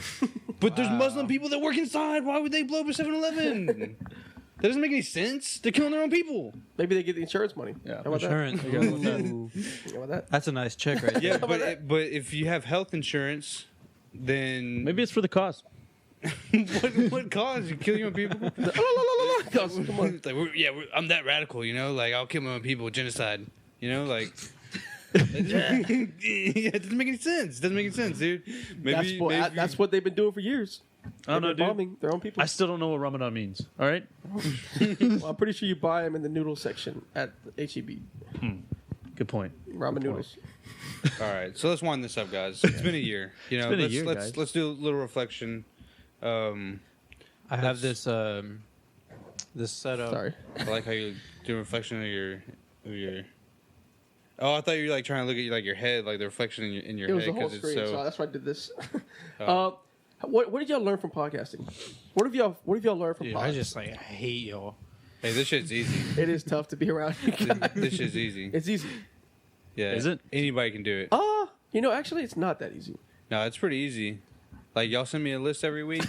But there's Muslim people that work inside. Why would they blow up a 7-Eleven? That doesn't make any sense. They're killing their own people. Maybe they get the insurance money. Yeah. How about Insurance. that? Ooh. How about that? That's a nice check right Yeah, there. but if you have health insurance, then Maybe it's for the cause. what cause you kill your own people? Come on. It's like, I'm that radical, you know. Like I'll kill my own people, genocide. You know, like. Yeah, it doesn't make any sense. It doesn't make any sense, dude. That's what they've been doing for years. I don't know, They've been dude. bombing their own people. I still don't know what Ramadan means. All right. Well, I'm pretty sure you buy them in the noodle section at HEB. Good point. Ramen noodles. All right, so let's wind this up, guys. It's been a year. You know, been a let's year, let's guys. let's do a little reflection. I have this this setup. Sorry. I like how you do reflection of your. Oh, I thought you were like trying to look at like your head, like the reflection in your It was head, the whole because screen, it's so so. that's why I did this. Oh. What did y'all learn from podcasting? What have y'all learned from Dude, podcasting? I just like hate y'all. Hey, this shit's easy. It is tough to be around you guys. This shit's easy. It's easy. Yeah, Is it? Anybody can do it. Actually, it's not that easy. No, it's pretty easy. Like y'all send me a list every week,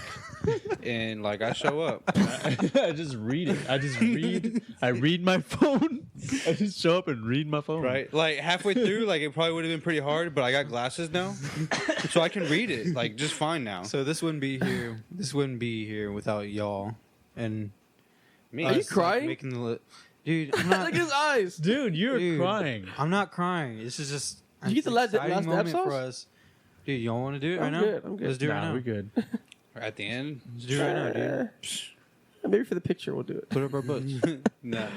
and like I show up. I just read it. I read my phone. I just show up and read my phone. Right? Like halfway through, like it probably would have been pretty hard, but I got glasses now, so I can read it like just fine now. So this wouldn't be here. This wouldn't be here without y'all and Me, Are you us, crying? making the dude. I'm Look not. at his eyes. Dude, you're Dude. crying. I'm not crying. This is just. Did you get the last exciting moment applesauce? for us. Dude, y'all want to do it right I'm now? good, I'm good. Let's do it right Nah, now. we're good. at the end, Let's do it right now, dude. Maybe for the picture we'll do it. Put up our butts. no.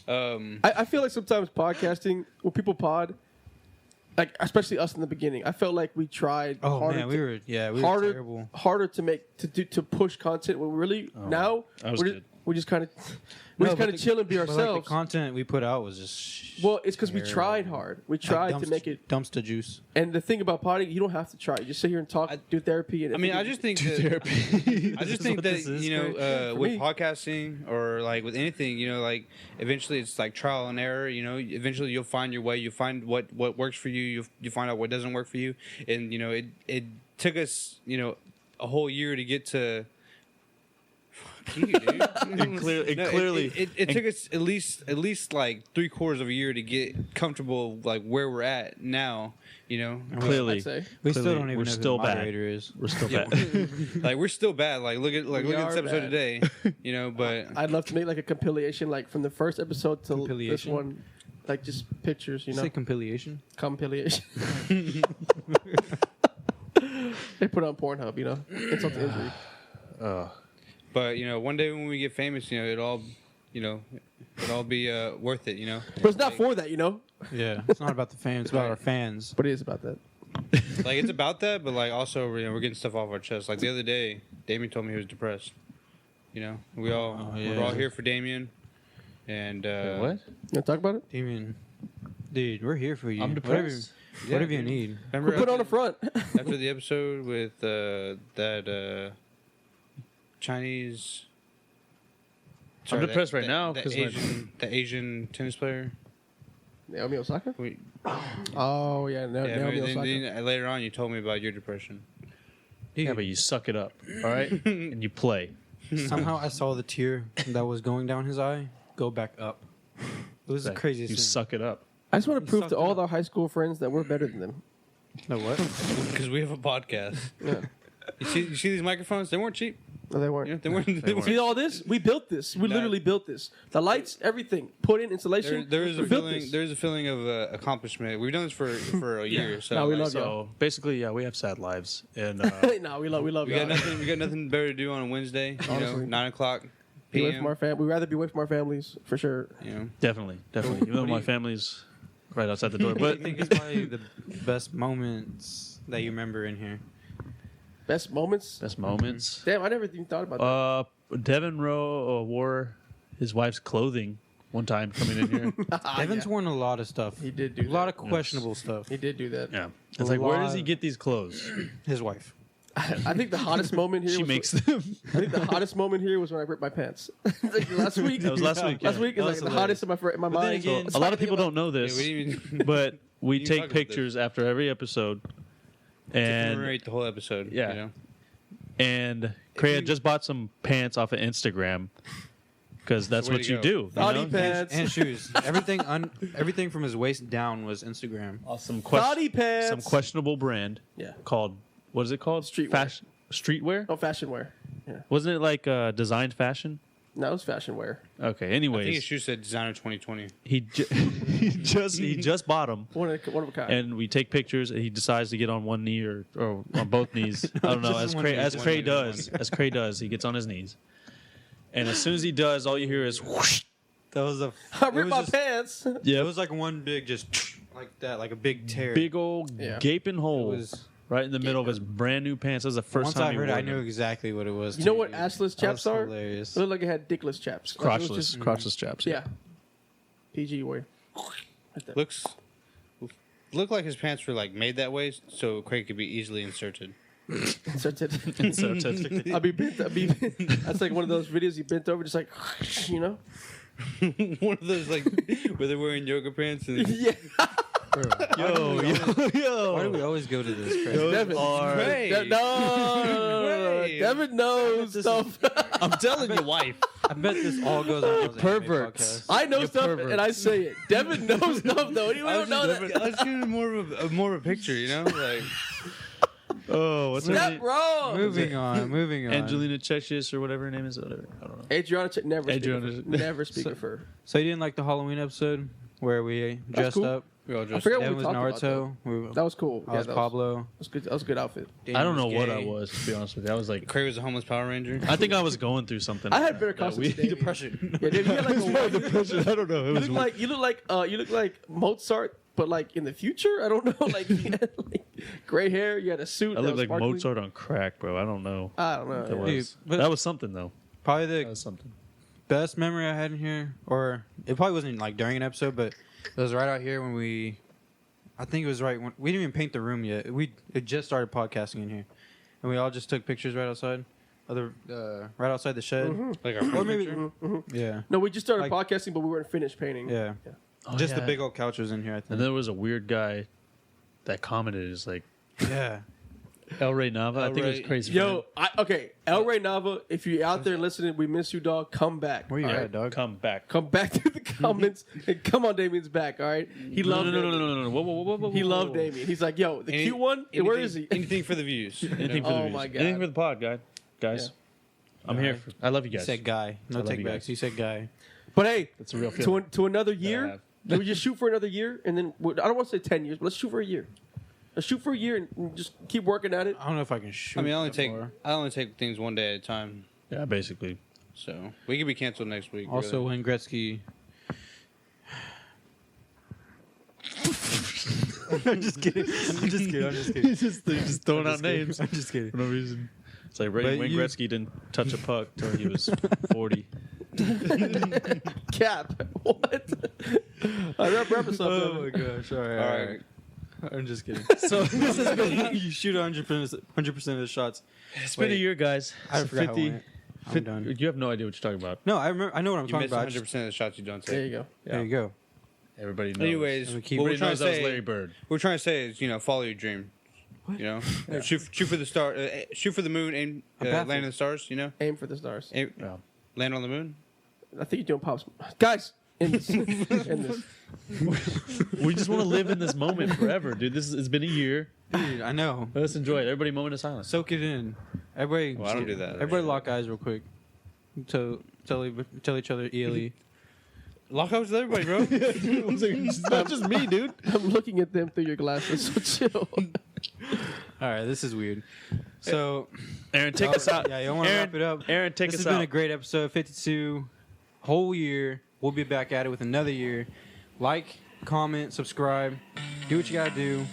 I feel like sometimes podcasting, when people pod, like especially us in the beginning, I felt like we tried Oh harder man, to, we were harder terrible. harder to push content. When we really now that was we're good. just, we just kind of we just but kind of the- chill and be But, like, ourselves. the content we put out was just. Well, it's because we terrible. tried hard. We Like tried to make it. dumpster juice. And the thing about potting, you don't have to try. You just sit here and talk, do therapy. And I mean, I just think that Therapy. I just This is think what that this is, you know, Craig. For with me. podcasting or like with anything, you know, like eventually it's like trial and error. You know, eventually you'll find your way. You find what works for you. You find out what doesn't work for you. And you know, it took us, you know, a whole year to get to. Fuck you, dude. It took us at least like 3/4 of a year to get comfortable like where we're at now. You know, Clearly, I'd say. We still Clearly, don't even we're know still who the bad. moderator is. we're still Yeah, bad. like we're still bad. Like look at We this are episode bad. today. You know, but I'd love to make like a compilation, like from the first episode to this Compilation? one, like just pictures. You know, Say compilation. compilation. They put it on Pornhub. You know, insult to injury. But you know, one day when we get famous, you know, it'll all be worth it. You know, But it's not for that. You know, Yeah, it's not about the fans. It's about our fans. but it is about that. like it's about that, but like also, you know, we're getting stuff off our chest. Like the other day, Damien told me he was depressed. You know, we're all here for Damien, and Wait, what? You want to talk about it? Damien, dude, we're here for you. I'm depressed. Whatever you need. Remember We'll put it on the after, front. after the episode with that Chinese. I'm depressed right now The 'cause my- Asian tennis player. Naomi Osaka. We, Oh yeah, yeah, Naomi then, Osaka. then later on, you told me about your depression. Yeah, but you suck it up, all right? And you play. Somehow I saw the tear that was going down his eye go back up. It was the craziest You thing. suck it up. I just want to prove sucked to it all up. our high school friends that we're better than them. No what? Because we have a podcast. Yeah. You see these microphones? They weren't cheap. No, they weren't. You know, they weren't. They weren't. See all this? We built this. We No. literally built this. The lights, everything. Put in installation. there is a We built feeling. this. There is a feeling of accomplishment. We've done this for a year. So No, we like, love So basically, yeah, we have sad lives, and No, we love we got y'all. nothing. We got nothing better to do on a Wednesday. You know, Honestly. 9:00 Be away from p.m. our fam. We'd rather be away from our families for sure. You know, definitely. Even though my family's right outside the door, But I but think it's probably the best moments that you remember in here. Best moments. best moments. Damn, I never even thought about that. Devin Rowe wore his wife's clothing one time coming in here. Devin's worn a lot of stuff. He did do a lot that. of questionable stuff. He did do that. Yeah, it's like, where does he lot. get these clothes? His wife. I think the hottest moment here. She was makes them. I think the hottest moment here was when I ripped my pants. Like last week. That was last week. Last yeah. week is That like was the hilarious. hottest in my then mind. again, A lot of people don't know yeah, this, we didn't even but we didn't talk take about pictures after every episode, and commemorate the whole episode. Yeah. You know? and Cray had just bought some pants off of Instagram because that's way what to you go. do. You Thoughty know? pants. And shoes. Everything from his waist down was Instagram. Some Thoughty pants. some questionable brand Yeah. called, what is it called? Streetwear. Streetwear? Oh, fashion wear. Yeah. Wasn't it like designed fashion? No, it was fashion wear. Okay. I think his Anyways, shoe said designer 2020. he he just bought them, One of a kind. and we take pictures. And he decides to get on one knee or on both knees. I don't know. Just As one Cray, knee, as one Cray knee, does, as Cray does, he gets on his knees, and as soon as he does, all you hear is whoosh. That was a. I it ripped was my just- pants. It Yeah, was like one big, just like that, like a big tear. big old Yeah. gaping hole It was. right in the middle of his brand new pants. That was the first Once time I he heard it, wore I knew them. exactly what it was. You know too, what dude. assless That chaps was are? Hilarious. It looked like it had dickless chaps. Like, it was Crotchless, just- crotchless chaps. Yeah. PG way. Like that. Looked like his pants were like made that way so Craig could be easily inserted. Inserted. So to- I'll be bent. That's like one of those videos you bent over, just like, you know? One of those like where they're wearing yoga pants and Yeah. yo, Why do we always go to this? Craig? Those Devin. are- Hey. No. Hey. Devin knows stuff. I'm telling your wife. I bet this all goes on those anime perverts. podcasts. I know You stuff, pervert. and I say it. Devin knows stuff, though. You don't know that. I was giving more of a picture, you know, like Oh, what's her Stop name? wrong. Moving on. Angelina Chechis or whatever her name is. Whatever. I don't know. Adriana, never Adriana- speak of her. Never speak So- of her. So you didn't like the Halloween episode where we dressed cool. up? we all I dressed. forget up. what Evan we was talked about. Naruto. That was cool. I was that Pablo. That was good. That was a good outfit. I don't know Danny what I gay. was, to be honest with you. I was like, Craig was a homeless Power Ranger. I think I was going through something. I had better that costumes. week. than Damien. Depression. Yeah, David, you had like a white Depression. I don't know. It You was look like Mozart, but like in the future. I don't know. Like, you had, like gray hair. You had a suit. I that looked was like sparkly. Mozart on crack, bro. I don't know. I don't know. That yeah. was, but- that was something though. Probably That the was something. best memory I had in here, or it probably wasn't like during an episode, but it was right out here when I think it was right when we didn't even paint the room yet. It just started podcasting in here, and we all just took pictures right outside, right outside the shed. Like our Or first maybe, picture. yeah, No, we just started Like- podcasting, but we weren't finished painting. yeah, Oh, just yeah. the big old couch was in here. I And think. there was a weird guy that commented, "Is like Yeah, El Rey Nava." I El think it was Rey- crazy. Yo, El Rey Nava, if you're out there listening, we miss you, dog. Come back. where you all at, right? dog? come back. Come back to the comments and come on Damien's back. All right. He No, loved no, no, no, Damien. no, no, no. Whoa, whoa, whoa, whoa, He whoa, loved whoa. Damien. He's like, yo, the Any- cute one. Where is he? Anything for the views. Anything for the Oh views. my God. Anything for the pod, guys. I'm here. I love you You guys. said guy, no love you take backs. guys. You said guy. But hey, It's a real to, feeling. to another I year, have. do we just shoot for another year, and then I don't want to say 10 years, but let's shoot for a year. Let's shoot for a year and just keep working at it. I don't know if I can shoot. I mean, before. I only take things one day at a time. Yeah, basically. So we could be canceled next week. Also, really. when Gretzky. I'm just kidding. I'm just kidding. He's just throwing out names I'm just kidding. for no reason. It's like But Wayne you- Gretzky didn't touch a puck till he was 40. Cap. What? Wrap us up. Oh Evan. my gosh! All right, All right. I'm just kidding. So this has been you shoot 100% of the shots. It's been a year, guys. I It's forgot how it 50. went. I'm done. You have no idea what you're talking about. No, I remember. I know what I'm You talking miss about. 100 percent of the shots you don't There take. you go. There you go. Everybody knows. Anyways, And we what keep- we're Everybody trying knows to that was say, Larry Bird. we're trying to say is follow your dream. You know, shoot for the star, shoot for the moon, and baffled. land in the stars. You know, Aim for the stars. Aim- Yeah. land on the moon. I think you're doing pops. Guys, in this. In this. We just want to live in this moment forever, dude. It's been a year. Dude, I know. Let's enjoy it. Everybody, moment of silence. Soak it in. Everybody. Well, I don't do that. Everybody, lock eyes real quick. Tell each other ELE. Lock eyes with everybody, bro. It's not just me, dude. I'm looking at them through your glasses, so chill. All right, this is weird. So, Aaron, take us out. Yeah, you want to Aaron, wrap it up? Aaron, take This us has out. been a great episode. 52, whole year. We'll be back at it with another year. Like, comment, subscribe. Do what you gotta do.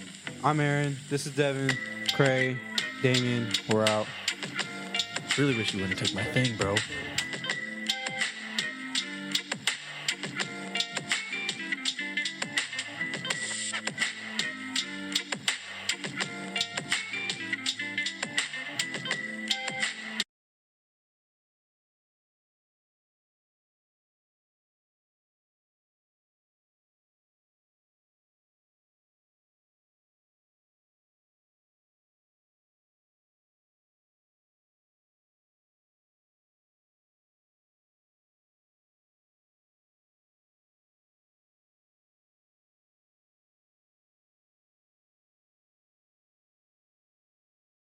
I'm Aaron. This is Devin, Cray, Damien. We're out. Really wish you wouldn't take my thing, bro.